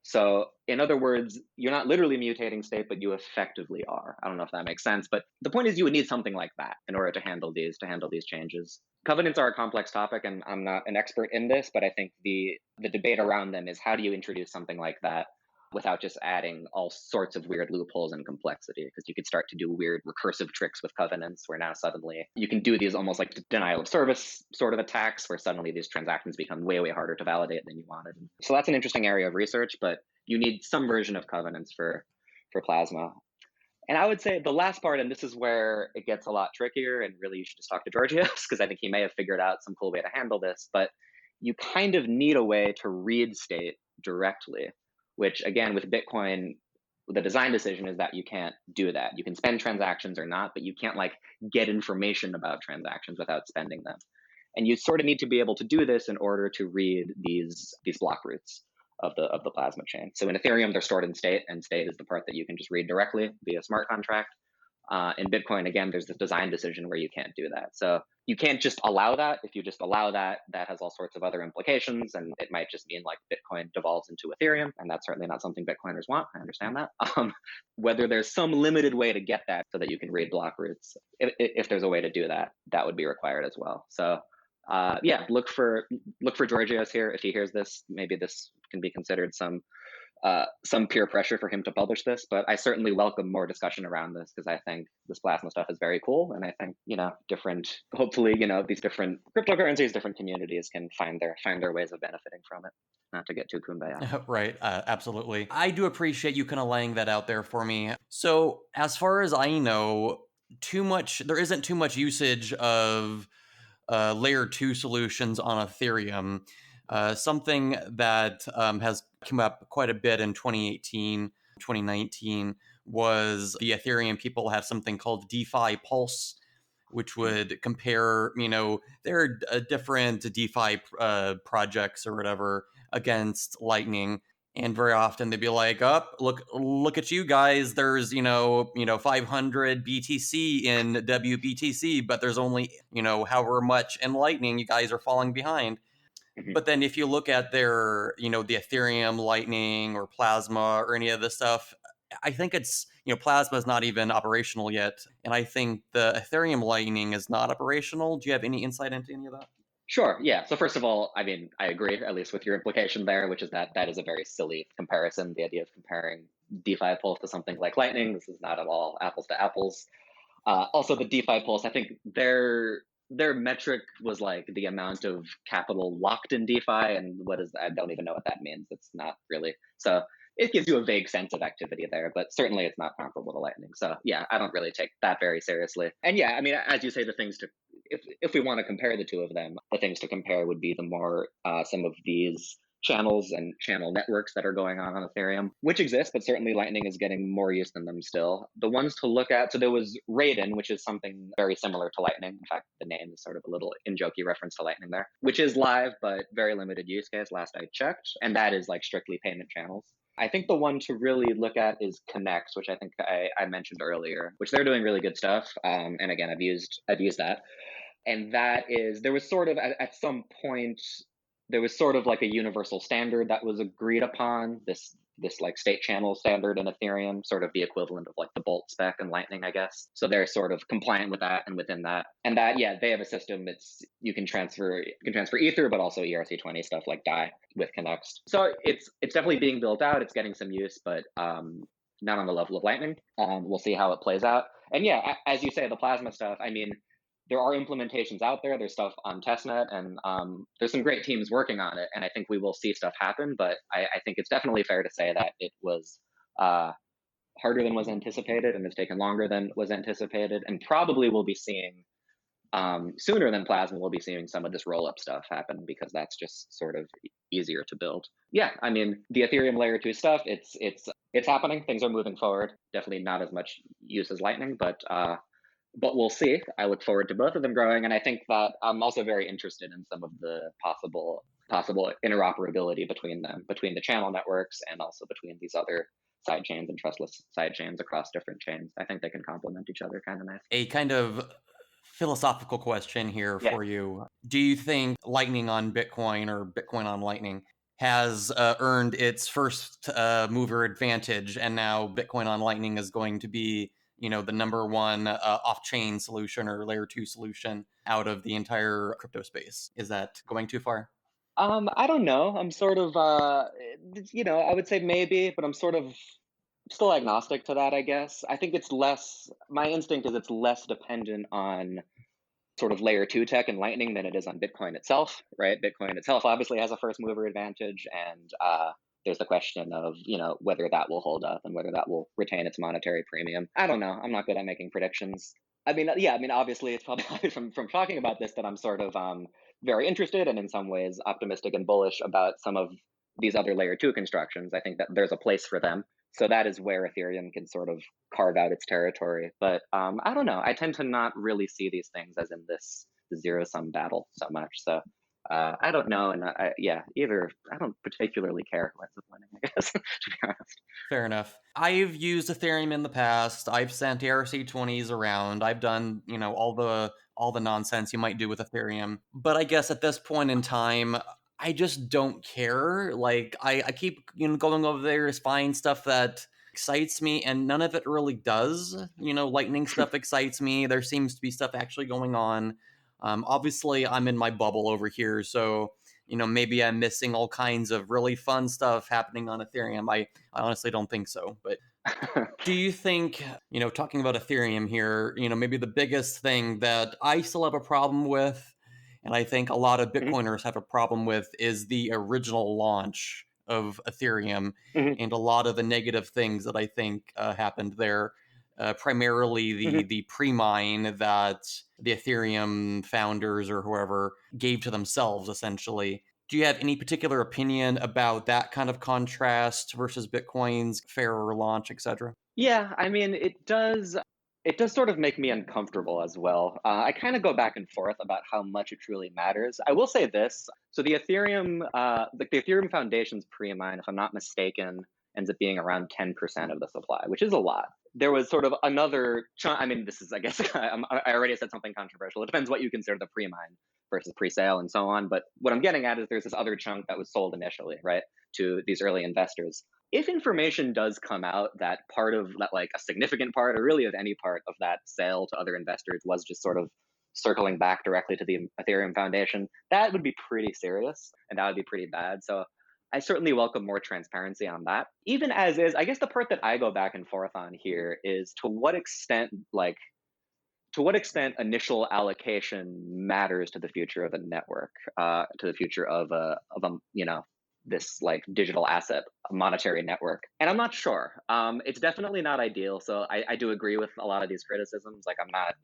So in other words, you're not literally mutating state, but you effectively are. I don't know if that makes sense, but the point is you would need something like that in order to handle these changes. Covenants are a complex topic, and I'm not an expert in this, but I think the debate around them is how do you introduce something like that without just adding all sorts of weird loopholes and complexity, because you could start to do weird recursive tricks with covenants where now suddenly you can do these almost like denial of service sort of attacks where suddenly these transactions become way, way harder to validate than you wanted. So that's an interesting area of research, but you need some version of covenants for Plasma. And I would say the last part, and this is where it gets a lot trickier, and really you should just talk to Georgios, because I think he may have figured out some cool way to handle this, but you kind of need a way to read state directly, which again, with Bitcoin, the design decision is that you can't do that. You can spend transactions or not, but you can't like get information about transactions without spending them. And you sort of need to be able to do this in order to read these block roots of the Plasma chain. So in Ethereum, they're stored in state, and state is the part that you can just read directly via smart contract. In Bitcoin, again, there's this design decision where you can't do that. So you can't just allow that. If you just allow that, that has all sorts of other implications, and it might just mean like Bitcoin devolves into Ethereum, and that's certainly not something Bitcoiners want. I understand that. Whether there's some limited way to get that so that you can read block roots, if there's a way to do that, that would be required as well. So yeah, look for Georgios here. If he hears this, maybe this can be considered some peer pressure for him to publish this, but I certainly welcome more discussion around this, because I think this Plasma stuff is very cool, and I think hopefully these different cryptocurrencies, different communities can find their ways of benefiting from it. Not to get too kumbaya. Right, absolutely. I do appreciate you kind of laying that out there for me. So as far as I know, there isn't too much usage of layer 2 solutions on Ethereum. Something that has come up quite a bit in 2018, 2019 was the Ethereum people have something called DeFi Pulse, which would compare, their different DeFi projects or whatever against Lightning. And very often they'd be like, look at you guys. There's, 500 BTC in WBTC, but there's only, however much in Lightning. You guys are falling behind. But then if you look at their, the Ethereum, Lightning, or Plasma, or any of this stuff, I think it's, Plasma is not even operational yet. And I think the Ethereum Lightning is not operational. Do you have any insight into any of that? Sure. Yeah. So first of all, I mean, I agree, at least with your implication there, which is that is a very silly comparison. The idea of comparing DeFi Pulse to something like Lightning. This is not at all apples to apples. Also, the DeFi Pulse, I think their metric was like the amount of capital locked in DeFi, and I don't even know what that means. It's not really. So it gives you a vague sense of activity there, but certainly it's not comparable to Lightning. So yeah, I don't really take that very seriously. And yeah, I mean, as you say, the things to, if we want to compare the two of them, the things to compare would be the more some of these channels and channel networks that are going on Ethereum, which exist, but certainly Lightning is getting more use than them still. The ones to look at, so there was Raiden, which is something very similar to Lightning. In fact, the name is sort of a little in-jokey reference to Lightning there, which is live, but very limited use case last I checked. And that is like strictly payment channels. I think the one to really look at is Connect, which I think I mentioned earlier, which they're doing really good stuff. And again, I've used that. And that is, there was sort of at some point, there was sort of like a universal standard that was agreed upon, this like state channel standard in Ethereum, sort of the equivalent of like the Bolt spec and Lightning, I guess. So they're sort of compliant with that and within that. And that, yeah, they have a system that's, you can transfer Ether, but also ERC20 stuff like DAI with Connects. So it's definitely being built out. It's getting some use, but not on the level of Lightning. We'll see how it plays out. And yeah, as you say, the Plasma stuff, I mean, there are implementations out there. There's stuff on testnet, and there's some great teams working on it. And I think we will see stuff happen. But I think it's definitely fair to say that it was harder than was anticipated, and it's taken longer than was anticipated. And probably we'll be seeing sooner than Plasma. We'll be seeing some of this roll-up stuff happen, because that's just sort of easier to build. Yeah, I mean, the Ethereum layer 2 stuff, it's happening. Things are moving forward. Definitely not as much use as Lightning, but we'll see. I look forward to both of them growing. And I think that I'm also very interested in some of the possible possible interoperability between them, between the channel networks and also between these other side chains and trustless side chains across different chains. I think they can complement each other kind of nicely. A kind of philosophical question here Yeah. for you. Do you think Lightning on Bitcoin or Bitcoin on Lightning has earned its first mover advantage, and now Bitcoin on Lightning is going to be, the number one off-chain solution or layer two solution out of the entire crypto space? Is that going too far? I don't know. I'm sort of, I would say maybe, but I'm sort of still agnostic to that, I guess. I think it's less, my instinct is it's less dependent on sort of layer two tech and Lightning than it is on Bitcoin itself, right? Bitcoin itself obviously has a first mover advantage, and there's the question of whether that will hold up and whether that will retain its monetary premium. I don't know. I'm not good at making predictions. I mean, yeah. I mean, obviously, it's probably obvious from talking about this that I'm sort of very interested and in some ways optimistic and bullish about some of these other layer two constructions. I think that there's a place for them. So that is where Ethereum can sort of carve out its territory. But I don't know. I tend to not really see these things as in this zero sum battle so much. So I don't know. And either I don't particularly care who ends up winning, I guess, to be honest. Fair enough. I've used Ethereum in the past. I've sent ERC20s around. I've done, all the nonsense you might do with Ethereum. But I guess at this point in time, I just don't care. Like I keep, going over there to find stuff that excites me, and none of it really does. Lightning stuff excites me. There seems to be stuff actually going on. Obviously, I'm in my bubble over here, so maybe I'm missing all kinds of really fun stuff happening on Ethereum. I honestly don't think so. But do you think, talking about Ethereum here, maybe the biggest thing that I still have a problem with, and I think a lot of Mhm, Bitcoiners have a problem with, is the original launch of Ethereum mhm, and a lot of the negative things that I think happened there. Primarily the mhm. the pre-mine that the Ethereum founders or whoever gave to themselves, essentially. Do you have any particular opinion about that kind of contrast versus Bitcoin's fairer launch, etc.? Yeah, I mean, it does. It does sort of make me uncomfortable as well. I kind of go back and forth about how much it truly matters. I will say this: so the Ethereum Foundation's pre-mine, if I'm not mistaken, ends up being around 10% of the supply, which is a lot. There was sort of another chunk. I mean, this is, I guess, I already said something controversial. It depends what you consider the pre-mine versus pre-sale and so on. But what I'm getting at is there's this other chunk that was sold initially, right, to these early investors. If information does come out that part of that, like a significant part or really of any part of that sale to other investors was just sort of circling back directly to the Ethereum Foundation, that would be pretty serious and that would be pretty bad. So I certainly welcome more transparency on that. Even as is, I guess the part that I go back and forth on here is to what extent initial allocation matters to the future of a network, to the future of this like digital asset, a monetary network. And I'm not sure. It's definitely not ideal. So I do agree with a lot of these criticisms. Like I'm not,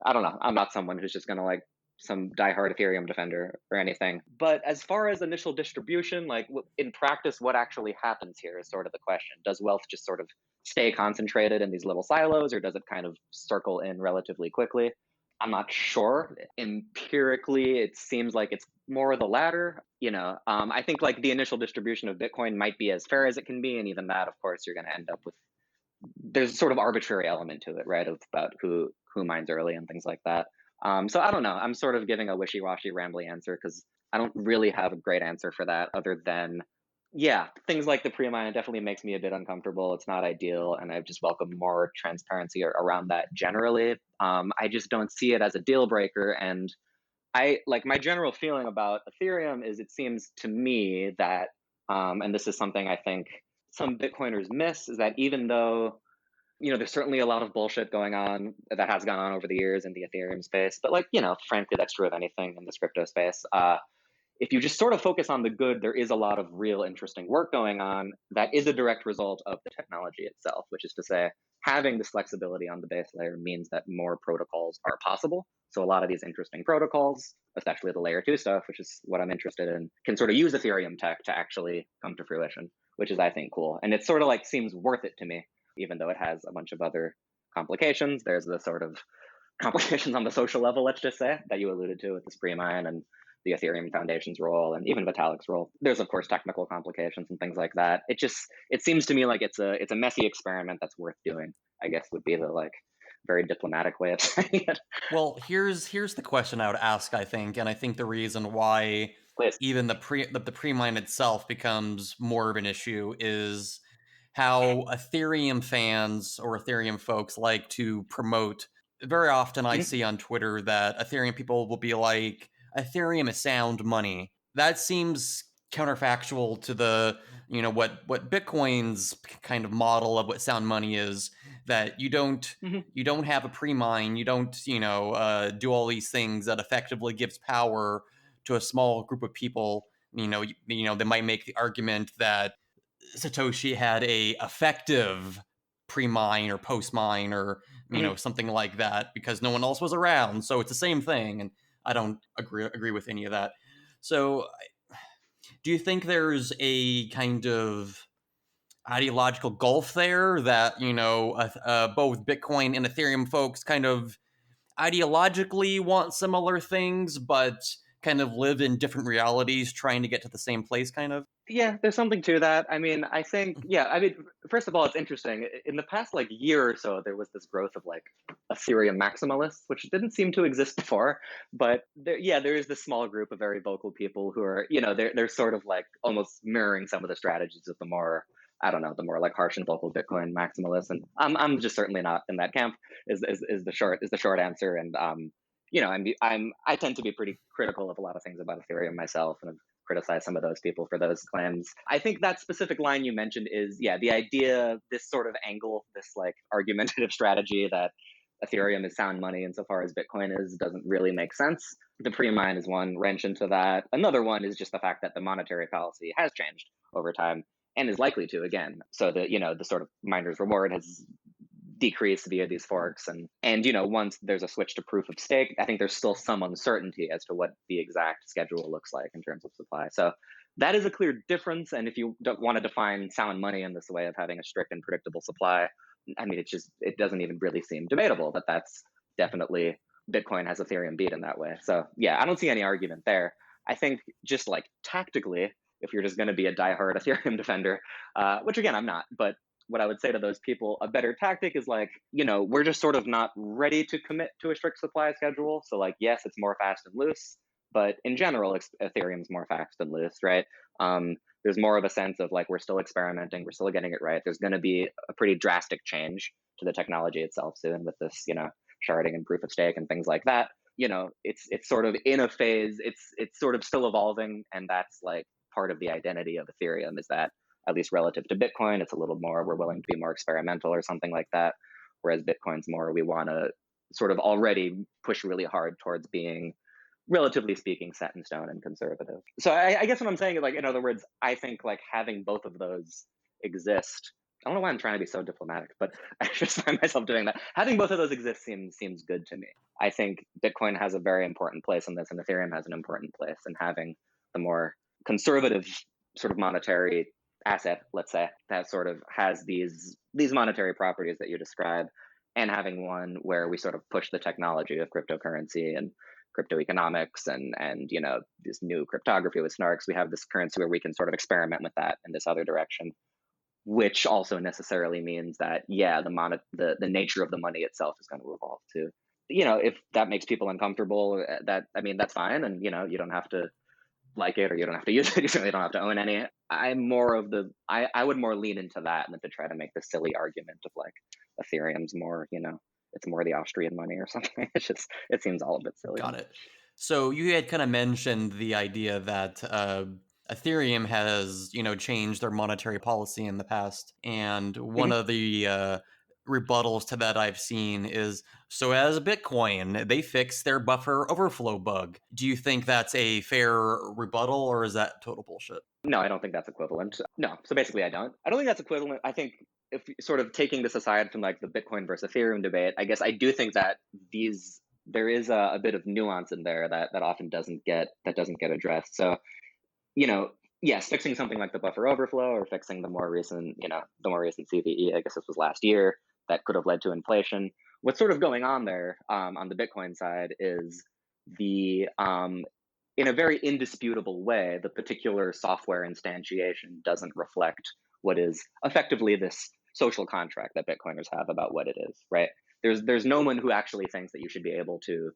I don't know. I'm not someone who's just going to like some diehard Ethereum defender or anything. But as far as initial distribution, like in practice, what actually happens here is sort of the question. Does wealth just sort of stay concentrated in these little silos, or does it kind of circle in relatively quickly? I'm not sure. Empirically, it seems like it's more the latter. I think like the initial distribution of Bitcoin might be as fair as it can be, and even that, of course, you're going to end up with there's sort of arbitrary element to it, right? Of about who mines early and things like that. So I don't know. I'm sort of giving a wishy-washy, rambly answer because I don't really have a great answer for that, other than yeah, things like the pre-mine definitely makes me a bit uncomfortable. It's not ideal, and I just welcome more transparency around that generally. I just don't see it as a deal breaker, and I like my general feeling about Ethereum is it seems to me that, and this is something I think some Bitcoiners miss, is that even though there's certainly a lot of bullshit going on that has gone on over the years in the Ethereum space, but like frankly, that's true of anything in this crypto space. If you just sort of focus on the good, there is a lot of real interesting work going on that is a direct result of the technology itself, which is to say, having this flexibility on the base layer means that more protocols are possible. So a lot of these interesting protocols, especially the layer two stuff, which is what I'm interested in, can sort of use Ethereum tech to actually come to fruition, which is, I think, cool. And it sort of like seems worth it to me, even though it has a bunch of other complications. There's the sort of complications on the social level, let's just say, that you alluded to with this pre-mine and the Ethereum Foundation's role and even Vitalik's role. There's of course technical complications and things like that. It seems to me like it's a messy experiment that's worth doing, I guess would be the like very diplomatic way of saying it. Well, here's the question I would ask, I think, and I think the reason why Please. even the Premine itself becomes more of an issue is how Ethereum fans or Ethereum folks like to promote. Very often I see on Twitter that Ethereum people will be like, Ethereum is sound money. That seems counterfactual to the, what Bitcoin's kind of model of what sound money is, that you don't have a pre-mine, you don't, do all these things that effectively gives power to a small group of people. They might make the argument that Satoshi had a effective pre-mine or post-mine or something like that because no one else was around, so it's the same thing. And I don't agree with any of that. So do you think there's a kind of ideological gulf there that both Bitcoin and Ethereum folks kind of ideologically want similar things but kind of live in different realities trying to get to the same place, kind of? Yeah, there's something to that. I mean, I think, yeah, I mean, first of all, it's interesting. In the past like year or so, there was this growth of like Ethereum maximalists, which didn't seem to exist before. But there is this small group of very vocal people who are, they're sort of like almost mirroring some of the strategies of the more, I don't know, the more like harsh and vocal Bitcoin maximalists. And I'm just certainly not in that camp. Is the short answer. And I tend to be pretty critical of a lot of things about Ethereum myself, and criticize some of those people for those claims. I think that specific line you mentioned is, the idea, this sort of angle, this like argumentative strategy that Ethereum is sound money insofar as Bitcoin is, doesn't really make sense. The pre-mine is one wrench into that. Another one is just the fact that the monetary policy has changed over time and is likely to again. So the sort of miner's reward has decrease via these forks, and once there's a switch to proof of stake, I think there's still some uncertainty as to what the exact schedule looks like in terms of supply. So that is a clear difference. And if you don't want to define sound money in this way of having a strict and predictable supply, I mean, it doesn't even really seem debatable that that's definitely Bitcoin has Ethereum beat in that way. So I don't see any argument there. I think just like tactically, if you're just going to be a diehard Ethereum defender, which again I'm not, but what I would say to those people, a better tactic is like, we're just sort of not ready to commit to a strict supply schedule. So like, yes, it's more fast and loose, but in general, Ethereum's more fast and loose, right? There's more of a sense of like, we're still experimenting, we're still getting it right. There's going to be a pretty drastic change to the technology itself soon with this, sharding and proof of stake and things like that. It's sort of in a phase, it's sort of still evolving. And that's like part of the identity of Ethereum, is that at least relative to Bitcoin, it's a little more, we're willing to be more experimental or something like that. Whereas Bitcoin's more, we want to sort of already push really hard towards being, relatively speaking, set in stone and conservative. So I guess what I'm saying is, like, in other words, I think like having both of those exist, I don't know why I'm trying to be so diplomatic, but I just find myself doing that. Having both of those exist seems good to me. I think Bitcoin has a very important place in this, and Ethereum has an important place in having the more conservative sort of monetary asset, let's say, that sort of has these monetary properties that you describe, and having one where we sort of push the technology of cryptocurrency and crypto economics and this new cryptography with snarks. We have this currency where we can sort of experiment with that in this other direction, which also necessarily means that the nature of the money itself is going to evolve too. If that makes people uncomfortable, that's fine, and you don't have to like it, or you don't have to use it. You certainly don't have to own any. I'm more of I would more lean into that than to try to make the silly argument of like Ethereum's more, it's more the Austrian money or something. It seems all a bit silly. Got it. So you had kind of mentioned the idea that Ethereum has, changed their monetary policy in the past. And one of the rebuttals to that I've seen is, so as Bitcoin, they fixed their buffer overflow bug. Do you think that's a fair rebuttal, or is that total bullshit? No, I don't think that's equivalent. No. So basically, I don't think that's equivalent. I think, if sort of taking this aside from like the Bitcoin versus Ethereum debate, I guess I do think that there is a bit of nuance in there that often doesn't get addressed. So, yes, fixing something like the buffer overflow, or fixing the more recent CVE, I guess this was last year, that could have led to inflation. What's sort of going on there on the Bitcoin side is in a very indisputable way, the particular software instantiation doesn't reflect what is effectively this social contract that Bitcoiners have about what it is, right? There's no one who actually thinks that you should be able to,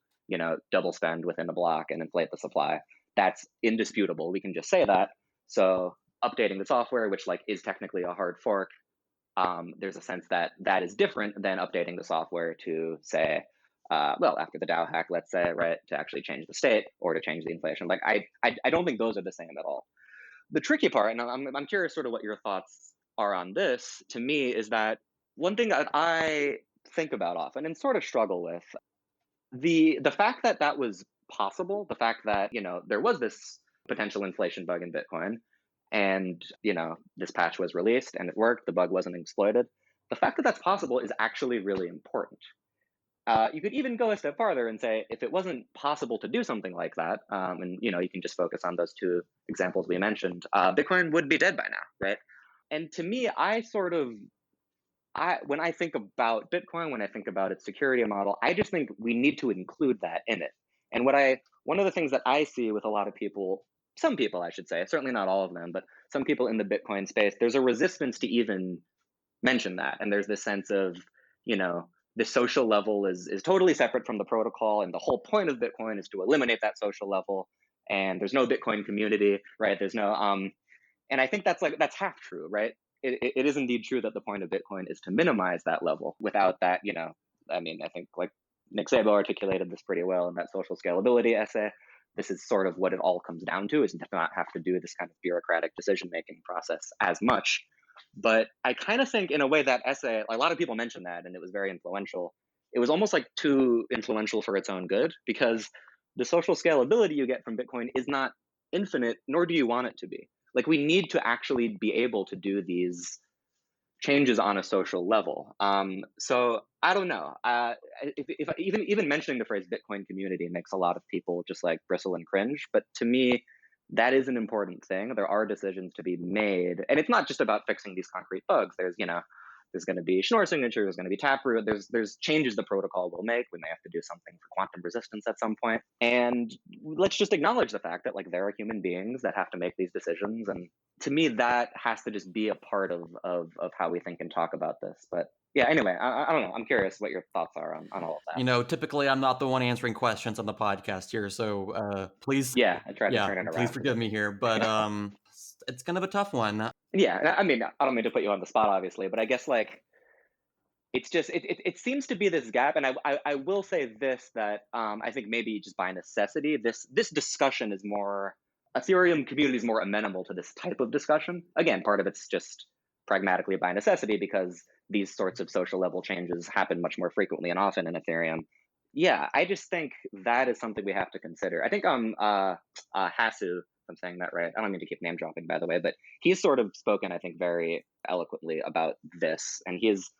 double spend within a block and inflate the supply. That's indisputable. We can just say that. So updating the software, which like is technically a hard fork, there's a sense that that is different than updating the software to say, after the DAO hack, let's say, right, to actually change the state or to change the inflation. Like I don't think those are the same at all. The tricky part, and I'm curious sort of what your thoughts are on this, to me, is that one thing that I think about often and sort of struggle with, the fact that that was possible, the fact that, there was this potential inflation bug in Bitcoin, and, this patch was released and it worked, the bug wasn't exploited. The fact that that's possible is actually really important. You could even go a step farther and say, if it wasn't possible to do something like that, and you can just focus on those two examples we mentioned, Bitcoin would be dead by now, right? And to me, when I think about Bitcoin, when I think about its security model, I just think we need to include that in it. And one of the things that I see with a lot of people, some people I should say, certainly not all of them, but some people in the Bitcoin space, there's a resistance to even mention that. And there's this sense of, the social level is totally separate from the protocol, and the whole point of Bitcoin is to eliminate that social level. And there's no Bitcoin community, right? There's no and I think that's half true, right? It is indeed true that the point of Bitcoin is to minimize that level. Without that, I think like Nick Szabo articulated this pretty well in that social scalability essay. This is sort of what it all comes down to, is to not have to do this kind of bureaucratic decision-making process as much. But I kind of think in a way that essay, a lot of people mentioned that, and it was very influential. It was almost like too influential for its own good, because the social scalability you get from Bitcoin is not infinite, nor do you want it to be. Like, we need to actually be able to do these changes on a social level. So I don't know. If even mentioning the phrase Bitcoin community makes a lot of people just like bristle and cringe. But to me, that is an important thing. There are decisions to be made, and it's not just about fixing these concrete bugs. There's going to be Schnorr signature, there's going to be Taproot, there's changes the protocol will make. We may have to do something for quantum resistance at some point. And let's just acknowledge the fact that like there are human beings that have to make these decisions. And to me, that has to just be a part of how we think and talk about this. But yeah, anyway, I don't know. I'm curious what your thoughts are on all of that. Typically I'm not the one answering questions on the podcast here, so please. Yeah, I tried to turn it around. Please forgive me here, but it's kind of a tough one. Yeah, I mean, I don't mean to put you on the spot, obviously, but I guess like it's just it seems to be this gap, and I will say this, that I think maybe just by necessity, this discussion is more, Ethereum community is more amenable to this type of discussion. Again, part of it's just pragmatically by necessity, because these sorts of social level changes happen much more frequently and often in Ethereum. Yeah, I just think that is something we have to consider. I think Hasu, if I'm saying that right, I don't mean to keep name dropping, by the way, but he's sort of spoken, I think, very eloquently about this, and he is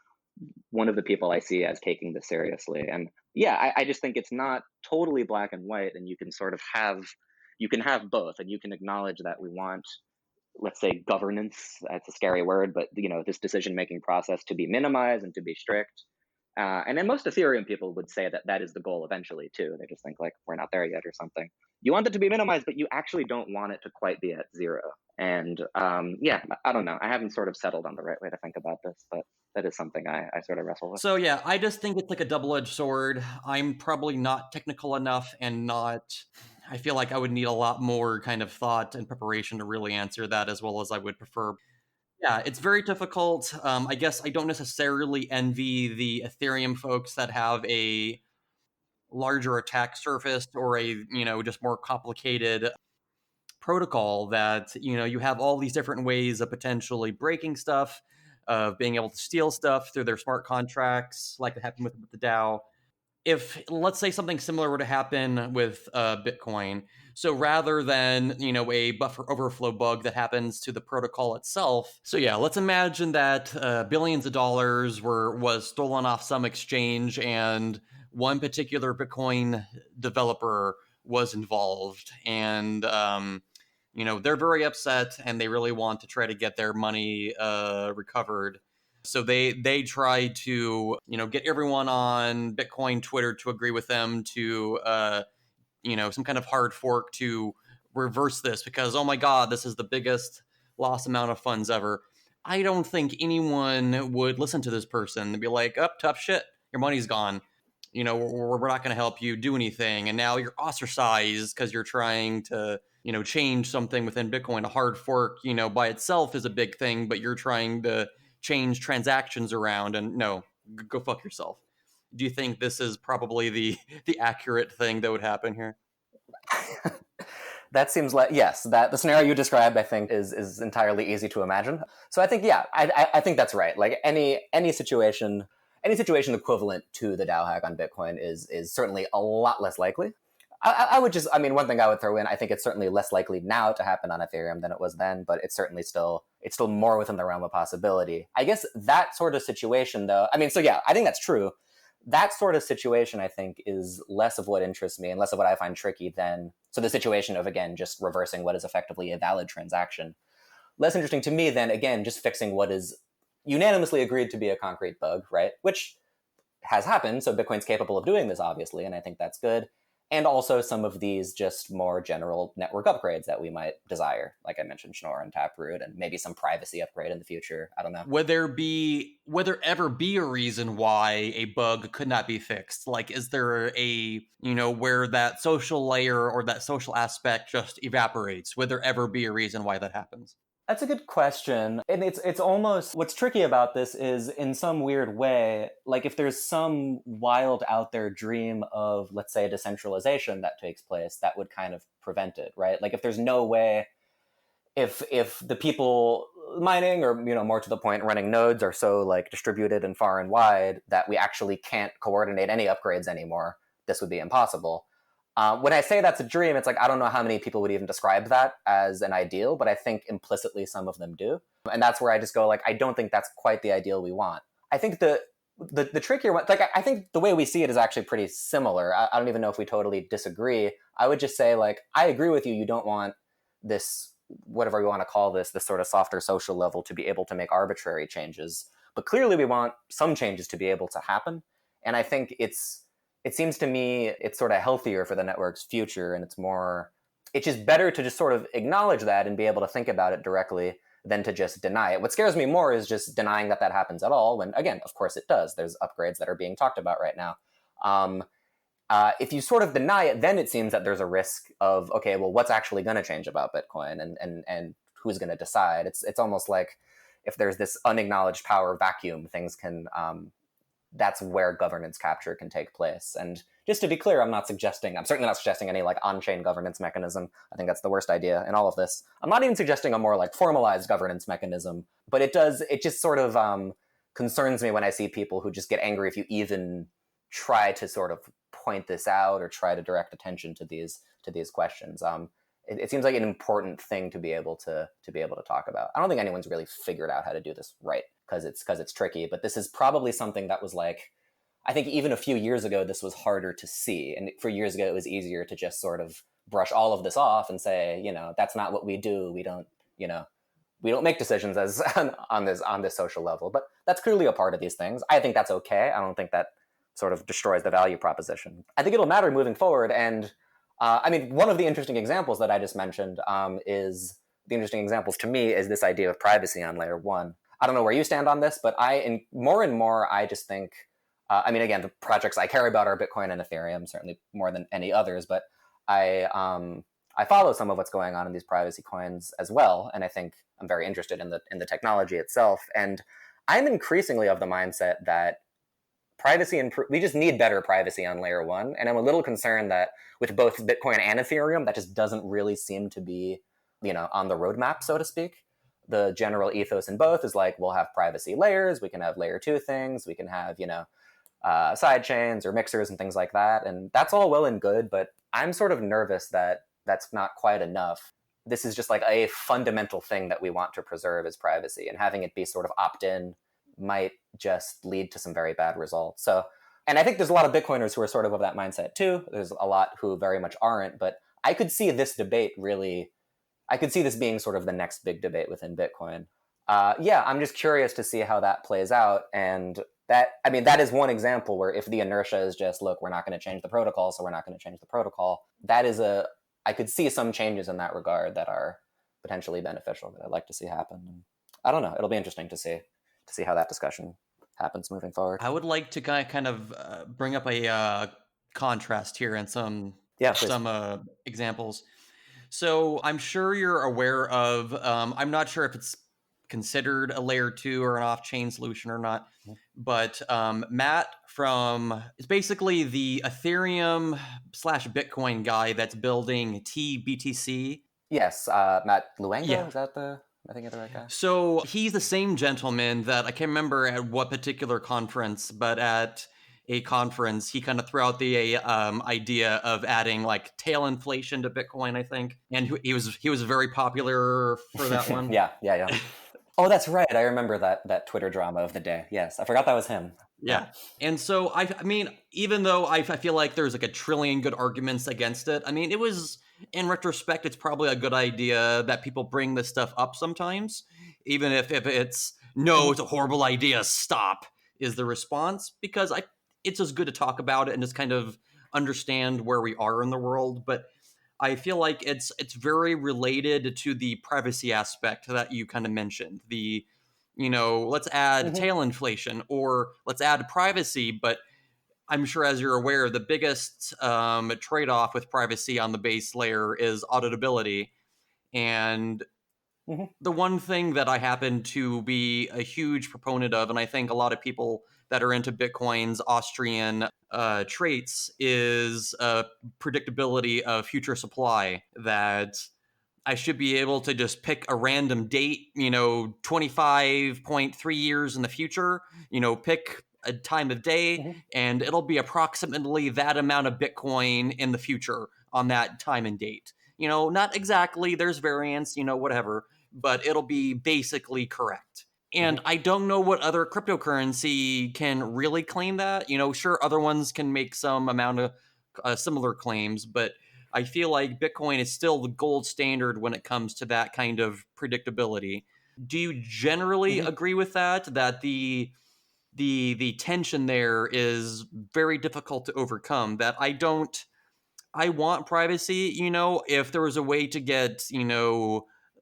one of the people I see as taking this seriously. And yeah, I just think it's not totally black and white, and you can sort of have both, and you can acknowledge that we want, let's say, governance, that's a scary word, but this decision-making process to be minimized and to be strict. And then most Ethereum people would say that that is the goal eventually too. They just think like, we're not there yet or something. You want it to be minimized, but you actually don't want it to quite be at zero. And yeah, I don't know. I haven't sort of settled on the right way to think about this, but that is something I sort of wrestle with. So yeah, I just think it's like a double-edged sword. I'm probably not technical enough, and I feel like I would need a lot more kind of thought and preparation to really answer that as well as I would prefer. Yeah, it's very difficult. I guess I don't necessarily envy the Ethereum folks that have a larger attack surface or a, just more complicated protocol that, you have all these different ways of potentially breaking stuff, of being able to steal stuff through their smart contracts, like it happened with the DAO. If, let's say, something similar were to happen with Bitcoin, so rather than, a buffer overflow bug that happens to the protocol itself. So yeah, let's imagine that billions of dollars was stolen off some exchange, and one particular Bitcoin developer was involved, and they're very upset, and they really want to try to get their money recovered. So they try to, get everyone on Bitcoin Twitter to agree with them to some kind of hard fork to reverse this because, oh my God, this is the biggest lost amount of funds ever. I don't think anyone would listen to this person and be like, oh, tough shit, your money's gone. We're not going to help you do anything. And now you're ostracized because you're trying to, change something within Bitcoin. A hard fork, by itself is a big thing, but you're trying to change transactions around, and no, go fuck yourself. Do you think this is probably the accurate thing that would happen here? That seems like, yes, that the scenario you described, I think, is entirely easy to imagine. So I think, yeah, I think that's right. Like any situation equivalent to the DAO hack on Bitcoin is certainly a lot less likely. One thing I would throw in, I think it's certainly less likely now to happen on Ethereum than it was then, but it's certainly still more within the realm of possibility. I guess that sort of situation, though, I think that's true. That sort of situation, I think, is less of what interests me and less of what I find tricky than, so the situation of, again, just reversing what is effectively a valid transaction. Less interesting to me than, again, just fixing what is unanimously agreed to be a concrete bug, right? Which has happened, so Bitcoin's capable of doing this, obviously, and I think that's good. And also some of these just more general network upgrades that we might desire. Like I mentioned, Schnorr and Taproot, and maybe some privacy upgrade in the future. I don't know. Would there ever be a reason why a bug could not be fixed? Like, is there where that social layer or that social aspect just evaporates? Would there ever be a reason why that happens? That's a good question. And it's almost, what's tricky about this is, in some weird way, like if there's some wild out there dream of, let's say, decentralization that takes place, that would kind of prevent it, right? Like if there's no way, if the people mining or, more to the point, running nodes are so like distributed and far and wide that we actually can't coordinate any upgrades anymore, this would be impossible. When I say that's a dream, it's like, I don't know how many people would even describe that as an ideal, but I think implicitly some of them do. And that's where I just go, like, I don't think that's quite the ideal we want. I think the trickier one, like, I think the way we see it is actually pretty similar. I don't even know if we totally disagree. I would just say, like, I agree with you. You don't want this, whatever you want to call this sort of softer social level to be able to make arbitrary changes. But clearly we want some changes to be able to happen. And I think it seems to me it's sort of healthier for the network's future, and it's just better to just sort of acknowledge that and be able to think about it directly than to just deny it. What scares me more is just denying that happens at all, when, again, of course it does. There's upgrades that are being talked about right now. If you sort of deny it, then it seems that there's a risk of, okay, well, what's actually going to change about Bitcoin, and who's going to decide? It's almost like if there's this unacknowledged power vacuum, things can... that's where governance capture can take place. And just to be clear, I'm certainly not suggesting any like on-chain governance mechanism. I think that's the worst idea in all of this. I'm not even suggesting a more like formalized governance mechanism, but it just sort of concerns me when I see people who just get angry if you even try to sort of point this out or try to direct attention to these questions. It seems like an important thing to be able to talk about. I don't think anyone's really figured out how to do this right, because it's tricky, but this is probably something that was like, I think even a few years ago, this was harder to see. And for years ago, it was easier to just sort of brush all of this off and say, that's not what we do. We don't make decisions as on this social level, but that's clearly a part of these things. I think that's okay. I don't think that sort of destroys the value proposition. I think it'll matter moving forward. And one of the interesting examples that I just mentioned to me is this idea of privacy on layer one. I don't know where you stand on this, but more and more, I just think, again, the projects I care about are Bitcoin and Ethereum, certainly more than any others, but I follow some of what's going on in these privacy coins as well, and I think I'm very interested in the technology itself. And I'm increasingly of the mindset that we just need better privacy on layer one, and I'm a little concerned that with both Bitcoin and Ethereum, that just doesn't really seem to be, on the roadmap, so to speak. The general ethos in both is like, we'll have privacy layers, we can have layer two things, we can have, side chains or mixers and things like that. And that's all well and good, but I'm sort of nervous that that's not quite enough. This is just like a fundamental thing that we want to preserve is privacy, and having it be sort of opt-in might just lead to some very bad results. So, and I think there's a lot of Bitcoiners who are sort of that mindset too. There's a lot who very much aren't, but I could see this being sort of the next big debate within Bitcoin. I'm just curious to see how that plays out. And that is one example where if the inertia is just, look, we're not going to change the protocol, so we're not going to change the protocol, I could see some changes in that regard that are potentially beneficial that I'd like to see happen. And I don't know. It'll be interesting to see how that discussion happens moving forward. I would like to kind of bring up a contrast here and some examples. So I'm sure you're aware of, I'm not sure if it's considered a layer 2 or an off-chain solution or not, but Matt it's basically the Ethereum / Bitcoin guy that's building BTC. Yes, Matt Luengo, Yeah. Is that I think you're the right guy. So he's the same gentleman that I can't remember at what particular conference, but at a conference, he kind of threw out the idea of adding like tail inflation to Bitcoin, I think, and he was very popular for that one. Yeah. Oh, that's right. I remember that Twitter drama of the day. Yes, I forgot that was him. Yeah. And so, I mean, even though I feel like there's like a trillion good arguments against it, I mean, it was, in retrospect, it's probably a good idea that people bring this stuff up sometimes, even if it's, no, it's a horrible idea, stop, is the response, because it's just good to talk about it and just kind of understand where we are in the world. But I feel like it's very related to the privacy aspect that you kind of mentioned. Let's add tail inflation or let's add privacy. But I'm sure, as you're aware, the biggest trade-off with privacy on the base layer is auditability. And the one thing that I happen to be a huge proponent of, and I think a lot of people that are into Bitcoin's Austrian traits, is predictability of future supply, that I should be able to just pick a random date, 25.3 years in the future, pick a time of day, and it'll be approximately that amount of Bitcoin in the future on that time and date. Not exactly, there's variance, whatever, but it'll be basically correct. And I don't know what other cryptocurrency can really claim that. Sure, other ones can make some amount of similar claims, but I feel like Bitcoin is still the gold standard when it comes to that kind of predictability. Do you generally agree with that? That the tension there is very difficult to overcome. That I want privacy. If there was a way to get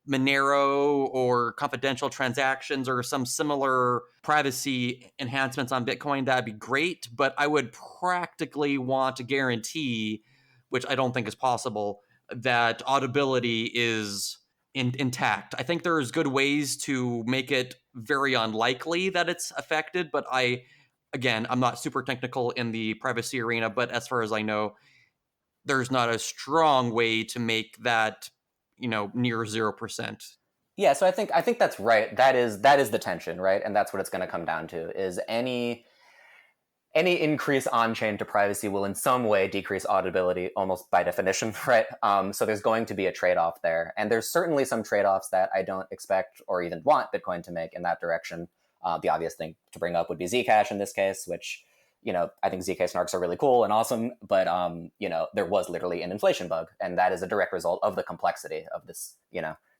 Monero or confidential transactions or some similar privacy enhancements on Bitcoin, that'd be great. But I would practically want to guarantee, which I don't think is possible, that auditability is intact. I think there's good ways to make it very unlikely that it's affected, but I'm not super technical in the privacy arena, but as far as I know, there's not a strong way to make that, near 0%. Yeah, so I think that's right. That is the tension, right? And that's what it's going to come down to, is any increase on-chain to privacy will in some way decrease auditability almost by definition, right? So there's going to be a trade-off there. And there's certainly some trade-offs that I don't expect or even want Bitcoin to make in that direction. The obvious thing to bring up would be Zcash in this case, which, I think ZK snarks are really cool and awesome, but, there was literally an inflation bug. And that is a direct result of the complexity of this,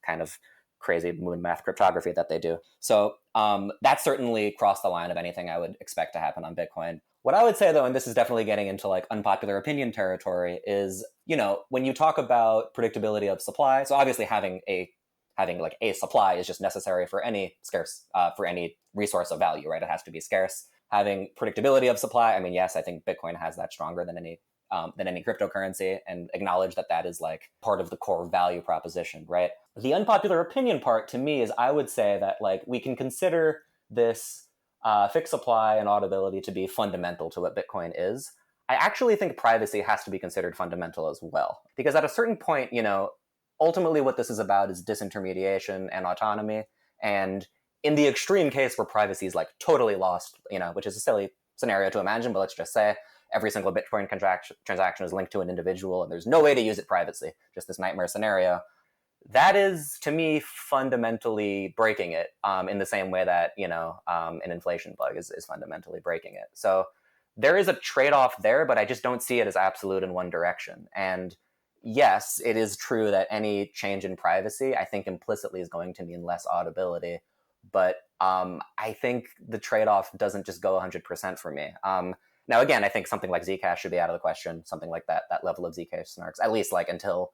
kind of crazy moon math cryptography that they do. So that certainly crossed the line of anything I would expect to happen on Bitcoin. What I would say, though, and this is definitely getting into like unpopular opinion territory, is, when you talk about predictability of supply, so obviously having like a supply is just necessary for any for any resource of value, right? It has to be scarce. Having predictability of supply, I mean, yes, I think Bitcoin has that stronger than any cryptocurrency, and acknowledge that is like part of the core value proposition, right? The unpopular opinion part to me is, I would say that like we can consider this fixed supply and auditability to be fundamental to what Bitcoin is. I actually think privacy has to be considered fundamental as well, because at a certain point, ultimately what this is about is disintermediation and autonomy. And in the extreme case where privacy is like totally lost, which is a silly scenario to imagine, but let's just say every single Bitcoin transaction is linked to an individual and there's no way to use it privately, just this nightmare scenario. That is, to me, fundamentally breaking it, in the same way that, an inflation bug is fundamentally breaking it. So there is a trade-off there, but I just don't see it as absolute in one direction. And yes, it is true that any change in privacy, I think implicitly is going to mean less auditability. But I think the trade-off doesn't just go 100% for me. Now, again, I think something like Zcash should be out of the question, something like that level of Zcash snarks, at least like until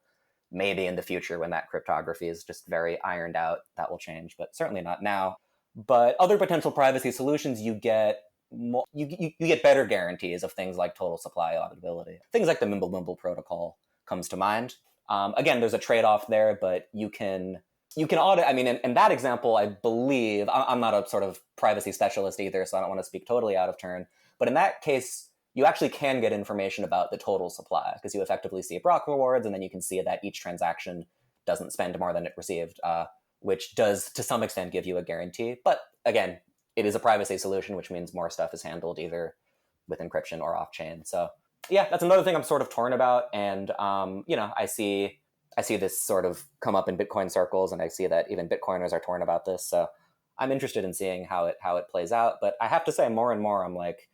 maybe in the future when that cryptography is just very ironed out, that will change, but certainly not now. But other potential privacy solutions, you get you get better guarantees of things like total supply auditability. Things like the Mimble protocol comes to mind. Again, there's a trade-off there, but you can audit. I mean, in that example, I believe, I'm not a sort of privacy specialist either, so I don't want to speak totally out of turn. But in that case, you actually can get information about the total supply because you effectively see block rewards, and then you can see that each transaction doesn't spend more than it received, which does to some extent give you a guarantee. But again, it is a privacy solution, which means more stuff is handled either with encryption or off-chain. So yeah, that's another thing I'm sort of torn about. And, I see this sort of come up in Bitcoin circles, and I see that even Bitcoiners are torn about this. So I'm interested in seeing how it plays out. But I have to say more and more, I'm like,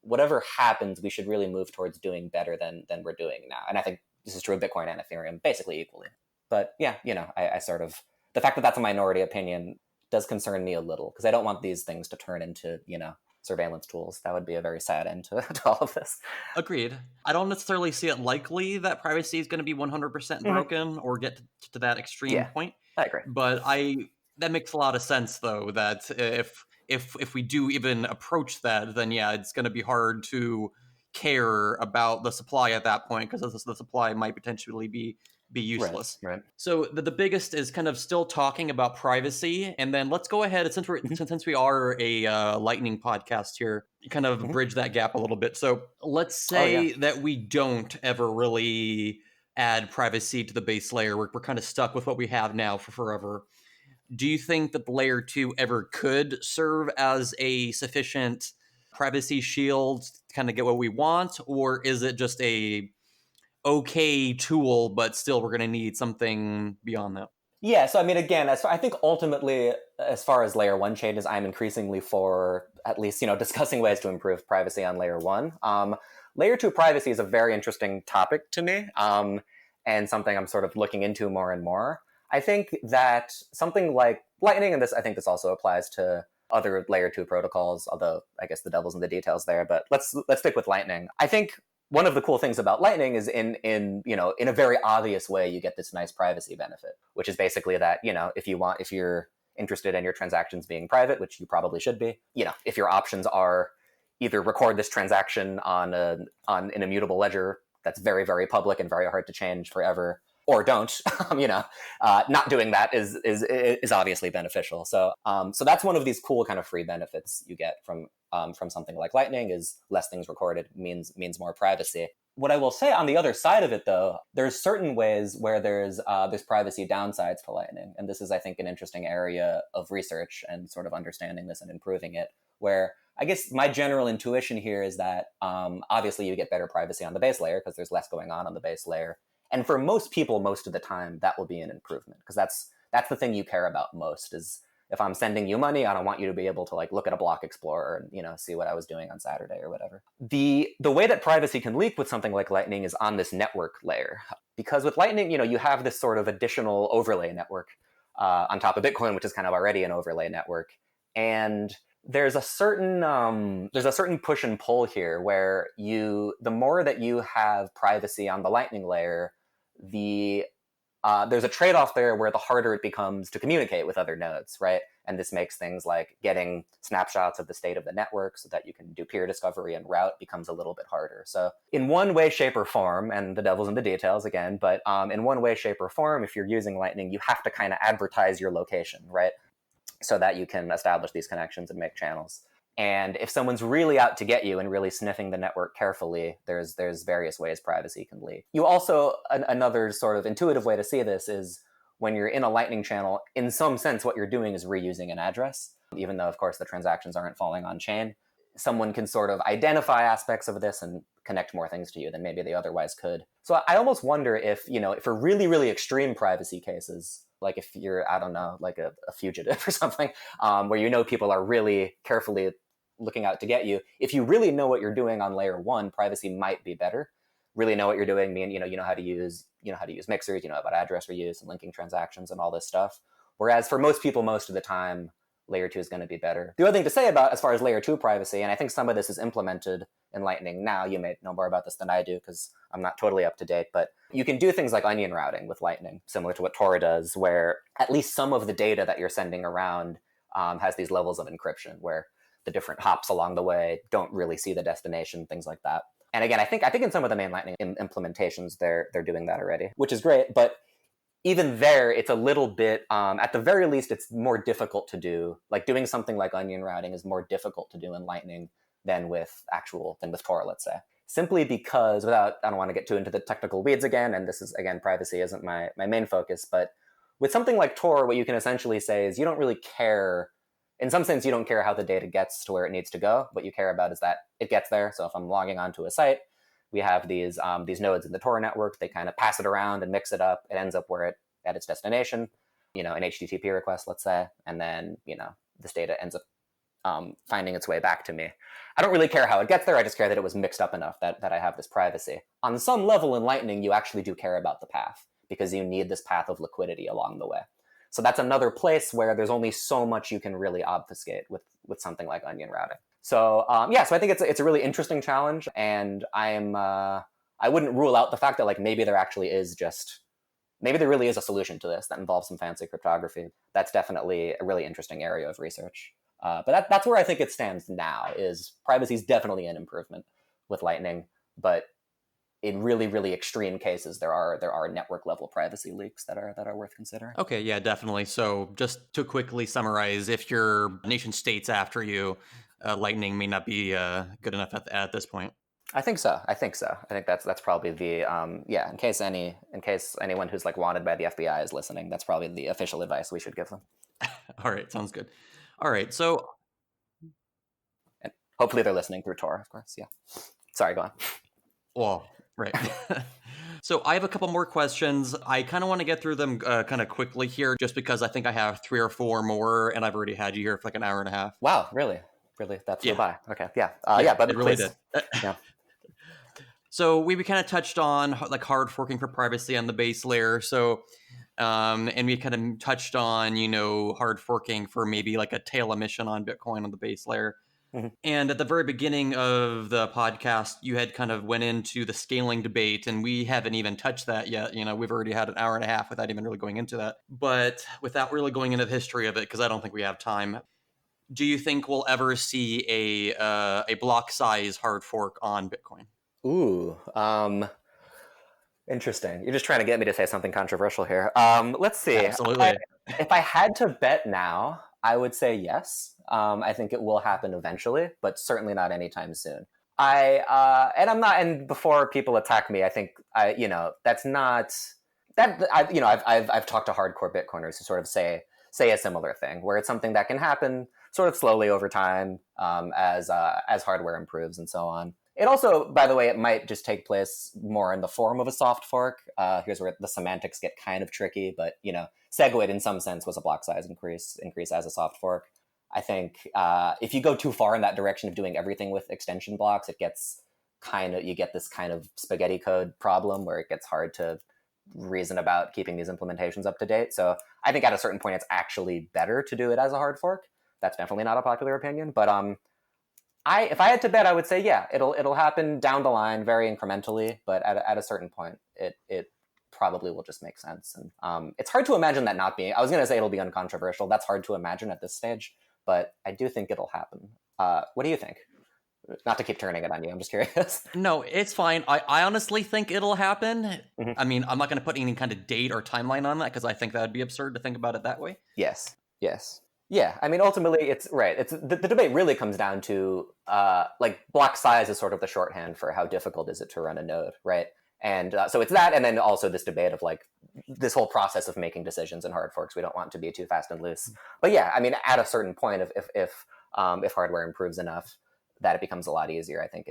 whatever happens, we should really move towards doing better than we're doing now. And I think this is true of Bitcoin and Ethereum basically equally. But yeah, I sort of, the fact that that's a minority opinion does concern me a little, because I don't want these things to turn into, surveillance tools. That would be a very sad end to all of this. Agreed. I don't necessarily see it likely that privacy is going to be 100% broken or get to that extreme point. I agree. But that makes a lot of sense, though, that if we do even approach that, then yeah, it's going to be hard to care about the supply at that point, because the supply might potentially be useless. Right. So the biggest is kind of still talking about privacy, and then let's go ahead, since we are a Lightning podcast here, kind of bridge that gap a little bit. So let's say that we don't ever really add privacy to the base layer. We're kind of stuck with what we have now for forever. Do you think that the layer 2 ever could serve as a sufficient privacy shield to kind of get what we want, or is it just a okay tool, but still we're going to need something beyond that? Yeah, so I mean, again, I think ultimately, as far as layer 1 changes, I'm increasingly for at least, discussing ways to improve privacy on layer 1. Layer 2 privacy is a very interesting topic to me, and something I'm sort of looking into more and more. I think that something like Lightning, and I think this also applies to other layer 2 protocols, although I guess the devil's in the details there, but let's stick with Lightning. I think one of the cool things about Lightning is in a very obvious way, you get this nice privacy benefit, which is basically that, if you're interested in your transactions being private, which you probably should be, if your options are either record this transaction on an immutable ledger that's very, very public and very hard to change forever, or don't, not doing that is obviously beneficial. So that's one of these cool kind of free benefits you get from something like Lightning, is less things recorded means more privacy. What I will say on the other side of it, though, there's certain ways where there's privacy downsides to Lightning. And this is, I think, an interesting area of research and sort of understanding this and improving it, where I guess my general intuition here is that obviously you get better privacy on the base layer because there's less going on the base layer. And for most people, most of the time, that will be an improvement, because that's the thing you care about most. Is if I'm sending you money, I don't want you to be able to look at a block explorer and see what I was doing on Saturday or whatever. The way that privacy can leak with something like Lightning is on this network layer, because with Lightning, you have this sort of additional overlay network on top of Bitcoin, which is kind of already an overlay network, and there's a certain push and pull here where the more that you have privacy on the Lightning layer, there's a trade-off there where the harder it becomes to communicate with other nodes, right? And this makes things like getting snapshots of the state of the network so that you can do peer discovery and route becomes a little bit harder. So in one way, shape, or form, and the devil's in the details again, but in one way, shape, or form, if you're using Lightning, you have to kind of advertise your location, right? So that you can establish these connections and make channels. And if someone's really out to get you and really sniffing the network carefully, there's various ways privacy can leak. You also, another sort of intuitive way to see this is when you're in a Lightning channel, in some sense, what you're doing is reusing an address, even though, of course, the transactions aren't falling on chain. Someone can sort of identify aspects of this and connect more things to you than maybe they otherwise could. So I almost wonder if, for really, really extreme privacy cases, like if you're, I don't know, like a fugitive or something, where people are really carefully looking out to get you. If you really know what you're doing on layer 1, privacy might be better. Really know what you're doing, you know how to use mixers, about address reuse and linking transactions and all this stuff. Whereas for most people, most of the time, layer 2 is going to be better. The other thing to say about as far as layer 2 privacy, and I think some of this is implemented in Lightning now, you may know more about this than I do because I'm not totally up to date, but you can do things like onion routing with Lightning, similar to what Tor does, where at least some of the data that you're sending around has these levels of encryption where the different hops along the way don't really see the destination, things like that. And again, I think in some of the main Lightning implementations, they're doing that already, which is great. But even there, it's a little bit, at the very least, it's more difficult to do. Like doing something like onion routing is more difficult to do in Lightning than with Tor, let's say. Simply because, I don't want to get too into the technical weeds again, and this is, again, privacy isn't my main focus, but with something like Tor, what you can essentially say is you don't really care. In some sense, you don't care how the data gets to where it needs to go. What you care about is that it gets there. So if I'm logging onto a site, we have these nodes in the Tor network. They kind of pass it around and mix it up. It ends up at its destination, an HTTP request, let's say, and then this data ends up finding its way back to me. I don't really care how it gets there. I just care that it was mixed up enough that I have this privacy. On some level in Lightning, you actually do care about the path because you need this path of liquidity along the way. So that's another place where there's only so much you can really obfuscate with something like onion routing. So so I think it's a really interesting challenge, and I wouldn't rule out the fact that maybe there really is a solution to this that involves some fancy cryptography. That's definitely a really interesting area of research. But that's where I think it stands now. Is privacy is definitely an improvement with Lightning, but in really, really extreme cases, there are network level privacy leaks that are worth considering. Okay, yeah, definitely. So just to quickly summarize, if your nation state's after you, Lightning may not be good enough at this point. I think so. I think that's probably the in case anyone who's wanted by the FBI is listening, that's probably the official advice we should give them. All right, sounds good. All right, so and hopefully they're listening through Tor, of course. Yeah. Sorry, go on. Well, right. So I have a couple more questions. I kind of want to get through them kind of quickly here, just because I think I have 3 or 4 more, and I've already had you here for an hour and a half. Wow, really? That flew by. Okay, yeah. But it really please. did. Yeah. So we kind of touched on hard forking for privacy on the base layer. So, and we kind of touched on, hard forking for maybe a tail emission on Bitcoin on the base layer. Mm-hmm. And at the very beginning of the podcast, you had kind of went into the scaling debate, and we haven't even touched that yet. We've already had an hour and a half without even really going into that. But without really going into the history of it, because I don't think we have time, do you think we'll ever see a block size hard fork on Bitcoin? Ooh, interesting. You're just trying to get me to say something controversial here. Let's see. Absolutely. If I had to bet now, I would say yes. I think it will happen eventually, but certainly not anytime soon. And before people attack me, I think that's not that. I've talked to hardcore Bitcoiners who sort of say a similar thing, where it's something that can happen sort of slowly over time as hardware improves and so on. It also, by the way, it might just take place more in the form of a soft fork. Here's where the semantics get kind of tricky, but SegWit in some sense was a block size increase as a soft fork. I think if you go too far in that direction of doing everything with extension blocks, you get this kind of spaghetti code problem where it gets hard to reason about keeping these implementations up to date. So I think at a certain point, it's actually better to do it as a hard fork. That's definitely not a popular opinion, but if I had to bet, I would say, yeah, it'll happen down the line very incrementally, but at a certain point, it probably will just make sense. And it's hard to imagine that not being. I was going to say it'll be uncontroversial. That's hard to imagine at this stage, but I do think it'll happen. What do you think? Not to keep turning it on you. I'm just curious. No, it's fine. I honestly think it'll happen. Mm-hmm. I mean, I'm not going to put any kind of date or timeline on that because I think that would be absurd to think about it that way. Yes. Yeah, I mean, ultimately, it's right. It's the debate really comes down to block size is sort of the shorthand for how difficult is it to run a node, right? And so it's that, and then also this debate of this whole process of making decisions in hard forks. We don't want to be too fast and loose, but yeah, I mean, at a certain point, if hardware improves enough that it becomes a lot easier, I think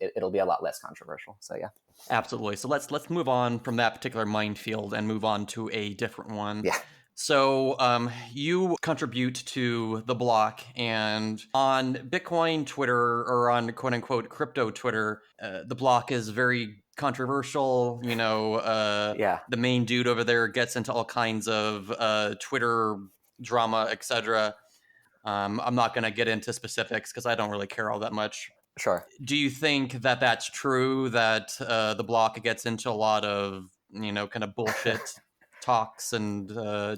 it'll be a lot less controversial. So yeah, absolutely. So let's move on from that particular minefield and move on to a different one. Yeah. So you contribute to the block, and on Bitcoin Twitter, or on quote unquote crypto Twitter, the block is very controversial. The main dude over there gets into all kinds of Twitter drama, etc. I'm not going to get into specifics because I don't really care all that much. Sure. Do you think that that's true, that the block gets into a lot of, kind of bullshit talks and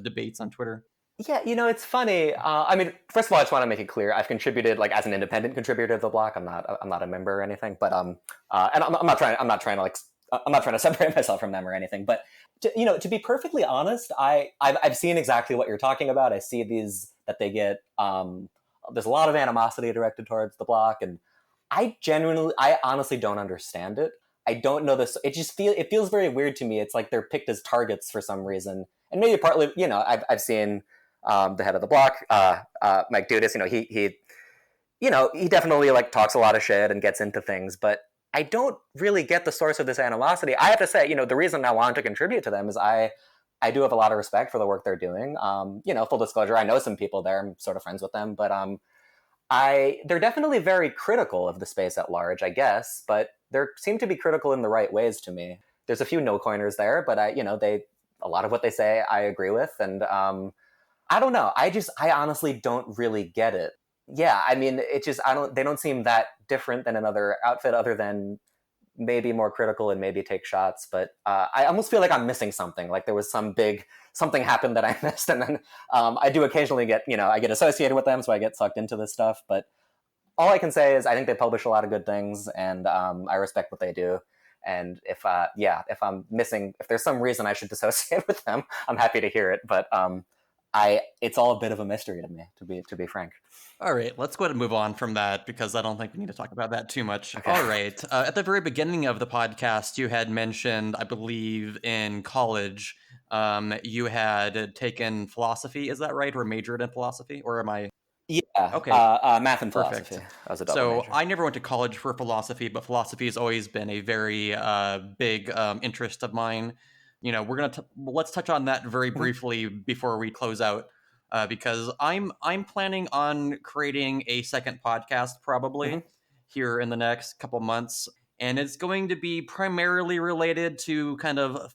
debates on Twitter? Yeah, it's funny. I mean, first of all, I just want to make it clear I've contributed like as an independent contributor to the block. I'm not a member or anything, but and I'm not trying to separate myself from them or anything. But to be perfectly honest, I've seen exactly what you're talking about. I see these that they get. There's a lot of animosity directed towards the block, and I honestly don't understand it. I don't know this. It feels very weird to me. It's like they're picked as targets for some reason, and maybe partly, I've seen the head of the block, Mike Dudas. He definitely like talks a lot of shit and gets into things, but I don't really get the source of this animosity. I have to say, the reason I wanted to contribute to them is I do have a lot of respect for the work they're doing. Full disclosure, I know some people there. I'm sort of friends with them, but they're definitely very critical of the space at large, I guess, but they seem to be critical in the right ways to me. There's a few no-coiners there, but a lot of what they say I agree with, and I don't know. I honestly don't really get it. Yeah, I mean, they don't seem that different than another outfit other than maybe more critical and maybe take shots. But I almost feel like I'm missing something. Like there was something happened that I missed. And then I do occasionally I get associated with them, so I get sucked into this stuff. But all I can say is I think they publish a lot of good things, and I respect what they do. And if I'm missing, if there's some reason I should dissociate with them, I'm happy to hear it. But it's all a bit of a mystery to me, to be frank. All right, let's go ahead and move on from that because I don't think we need to talk about that too much. Okay. All right. At the very beginning of the podcast, you had mentioned, I believe, in college, you had taken philosophy. Is that right? Or majored in philosophy? Or am I? Yeah. Okay. Math and philosophy. Perfect. As a double major. I never went to college for philosophy, but philosophy has always been a very big interest of mine. Let's touch on that very briefly before we close out. Because I'm planning on creating a second podcast probably here in the next couple months, and it's going to be primarily related to kind of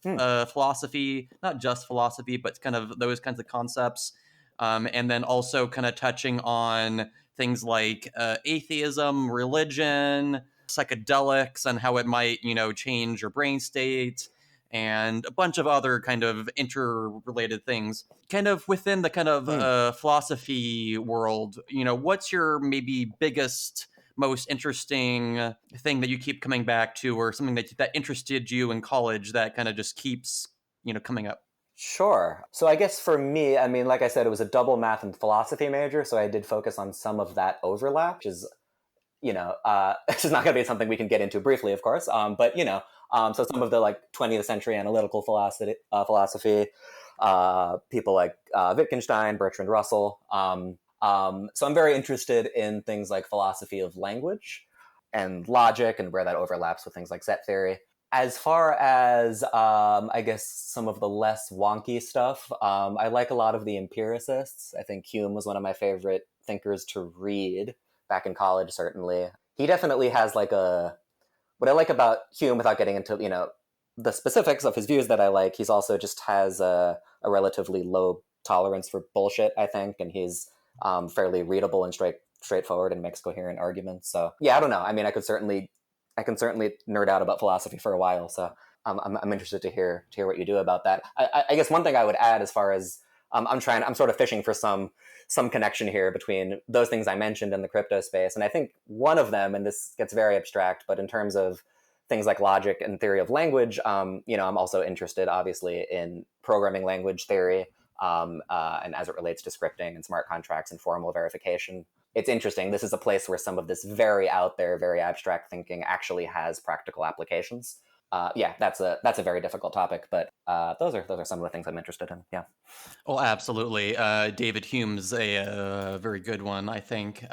philosophy, not just philosophy, but kind of those kinds of concepts, and then also kind of touching on things like atheism, religion, psychedelics, and how it might change your brain state, and a bunch of other kind of interrelated things. Kind of within the kind of philosophy world, what's your maybe biggest, most interesting thing that you keep coming back to, or something that interested you in college that kind of just keeps, coming up? Sure. So I guess for me, I mean, like I said, it was a double math and philosophy major, so I did focus on some of that overlap, which is, this is not going to be something we can get into briefly, of course, but, so some of the like 20th century analytical philosophy, people like Wittgenstein, Bertrand Russell. So I'm very interested in things like philosophy of language and logic and where that overlaps with things like set theory. As far as, I guess, some of the less wonky stuff, I like a lot of the empiricists. I think Hume was one of my favorite thinkers to read back in college, certainly. He definitely has like what I like about Hume, without getting into, the specifics of his views that I like, he's also just has a relatively low tolerance for bullshit, I think, and he's fairly readable and straightforward and makes coherent arguments. So yeah, I don't know. I mean, I can certainly nerd out about philosophy for a while. So I'm interested to hear what you do about that. I guess one thing I would add, as far as I'm sort of fishing for some connection here between those things I mentioned in the crypto space. And I think one of them, and this gets very abstract, but in terms of things like logic and theory of language, I'm also interested, obviously, in programming language theory, and as it relates to scripting and smart contracts and formal verification. It's interesting. This is a place where some of this very out there, very abstract thinking actually has practical applications. That's a very difficult topic, but those are some of the things I'm interested in. Yeah. Well, absolutely. David Hume's a very good one, I think.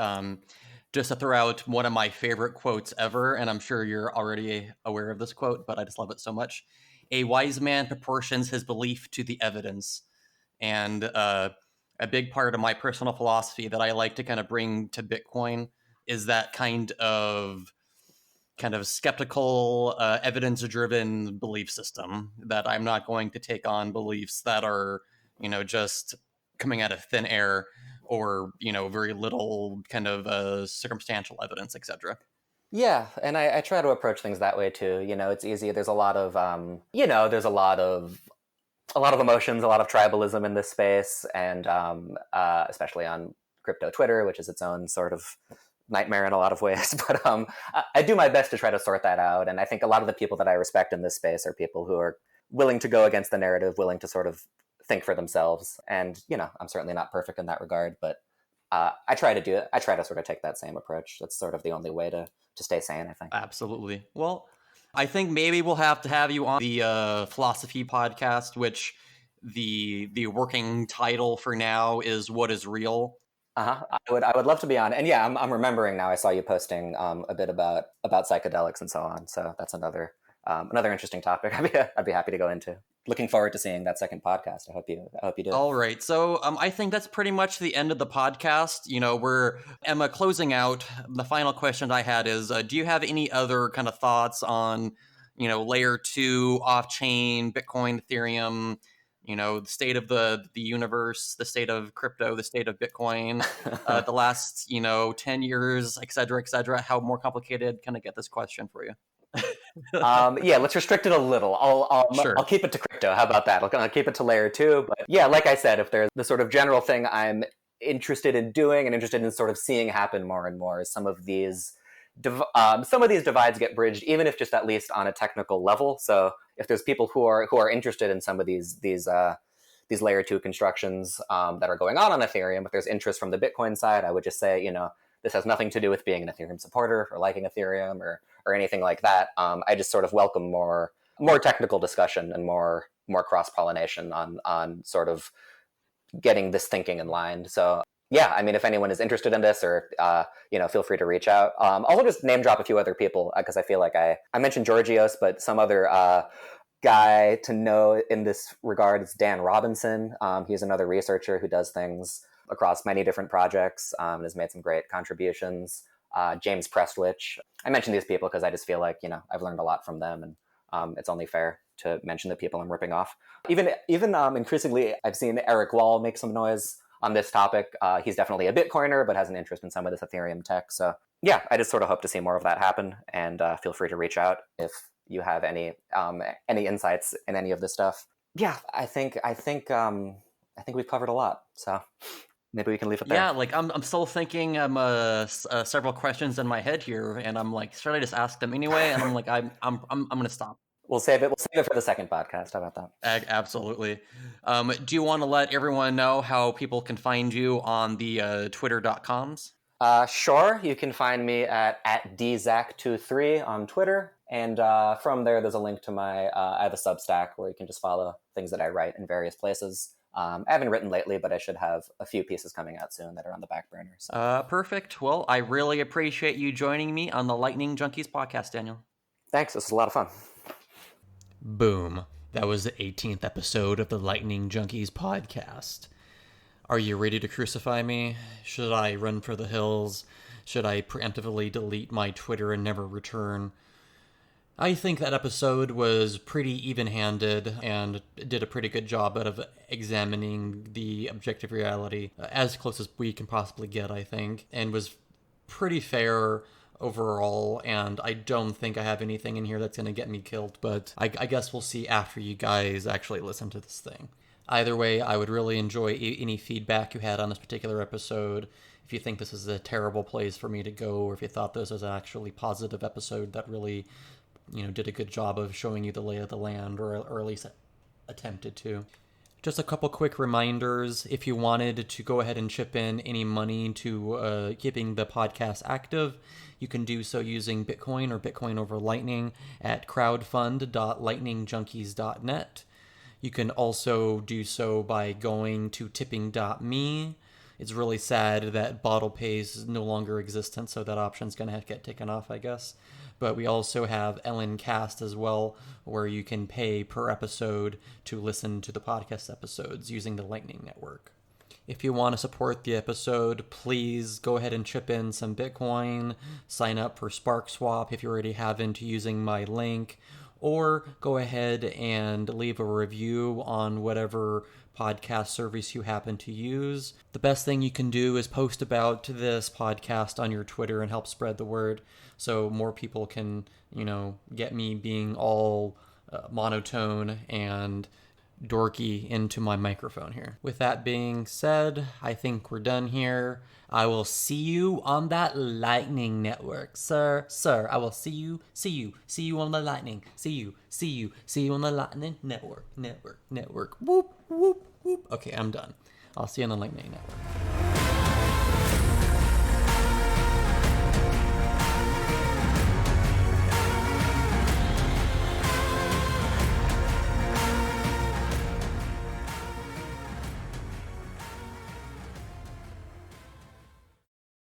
Just to throw out one of my favorite quotes ever, and I'm sure you're already aware of this quote, but I just love it so much. A wise man proportions his belief to the evidence. And a big part of my personal philosophy that I like to kind of bring to Bitcoin is that kind of skeptical, evidence-driven belief system, that I'm not going to take on beliefs that are, just coming out of thin air. or, very little kind of circumstantial evidence, etc. Yeah, and I try to approach things that way too. It's easy. There's a lot of, there's a lot of emotions, a lot of tribalism in this space, and especially on crypto Twitter, which is its own sort of nightmare in a lot of ways. But I do my best to try to sort that out. And I think a lot of the people that I respect in this space are people who are willing to go against the narrative, willing to sort of think for themselves. And, I'm certainly not perfect in that regard, but I try to do it. I try to sort of take that same approach. That's sort of the only way to stay sane, I think. Absolutely. Well, I think maybe we'll have to have you on the philosophy podcast, which the working title for now is "What is Real." I would love to be on. And yeah, I'm remembering now. I saw you posting a bit about psychedelics and so on. So that's another interesting topic. I'd be happy to go into. Looking forward to seeing that second podcast. I hope you do. All right. So I think that's pretty much the end of the podcast. We're Emma closing out. The final question I had is, do you have any other kind of thoughts on, layer 2, off-chain, Bitcoin, Ethereum, the state of the universe, the state of crypto, the state of Bitcoin, the last, 10 years, et cetera, how more complicated can I get this question for you? Yeah, let's restrict it a little. I'll keep it to crypto. How about that? I'll keep it to layer 2. But yeah, like I said, if there's the sort of general thing I'm interested in doing and interested in sort of seeing happen more and more is some of these divides get bridged, even if just at least on a technical level. So if there's people who are interested in some of these layer 2 constructions that are going on Ethereum, if there's interest from the Bitcoin side, I would just say, this has nothing to do with being an Ethereum supporter or liking Ethereum or anything like that. I just sort of welcome more technical discussion and more cross-pollination on sort of getting this thinking in line. So yeah, I mean, if anyone is interested in this or, feel free to reach out. I'll just name drop a few other people because I feel like I mentioned Georgios, but some other guy to know in this regard is Dan Robinson. He's another researcher who does things across many different projects and has made some great contributions. James Prestwich. I mention these people because I just feel like, I've learned a lot from them, and it's only fair to mention the people I'm ripping off. Even increasingly, I've seen Eric Wall make some noise on this topic. He's definitely a Bitcoiner, but has an interest in some of this Ethereum tech. So yeah, I just sort of hope to see more of that happen, and feel free to reach out if you have any insights in any of this stuff. Yeah, I think we've covered a lot. So maybe we can leave it there. Yeah, like I'm still thinking several questions in my head here, and I'm like, should I just ask them anyway? And I'm like, I'm gonna stop. We'll save it for the second podcast. How about that? Absolutely. Do you want to let everyone know how people can find you on the Twitter.coms? Sure. You can find me at @dzac23 on Twitter, and from there's a link to my. I have a Substack where you can just follow things that I write in various places. I haven't written lately, but I should have a few pieces coming out soon that are on the back burner. So. Perfect. Well, I really appreciate you joining me on the Lightning Junkies podcast, Daniel. Thanks. This was a lot of fun. Boom. That was the 18th episode of the Lightning Junkies podcast. Are you ready to crucify me? Should I run for the hills? Should I preemptively delete my Twitter and never return? I think that episode was pretty even-handed and did a pretty good job out of examining the objective reality, as close as we can possibly get, I think, and was pretty fair overall, and I don't think I have anything in here that's going to get me killed, but I guess we'll see after you guys actually listen to this thing. Either way, I would really enjoy any feedback you had on this particular episode. If you think this is a terrible place for me to go, or if you thought this was an actually positive episode that really, did a good job of showing you the lay of the land, or at least attempted to. Just a couple quick reminders. If you wanted to go ahead and chip in any money to keeping the podcast active, you can do so using Bitcoin or Bitcoin over Lightning at crowdfund.lightningjunkies.net. You can also do so by going to tipping.me. It's really sad that Bottle Pays is no longer existent, so that option's going to have to get taken off, I guess. But we also have LNCast as well, where you can pay per episode to listen to the podcast episodes using the Lightning Network. If you want to support the episode, please go ahead and chip in some Bitcoin, sign up for SparkSwap if you already haven't using my link, or go ahead and leave a review on whatever podcast service you happen to use. The best thing you can do is post about this podcast on your Twitter and help spread the word so more people can, get me being all monotone and dorky into my microphone here. With that being said, I think we're done here. I will see you on that Lightning network, sir. I will see you on the Lightning. See you on the Lightning network. Whoop, whoop, whoop. Okay, I'm done. I'll see you on the Lightning network.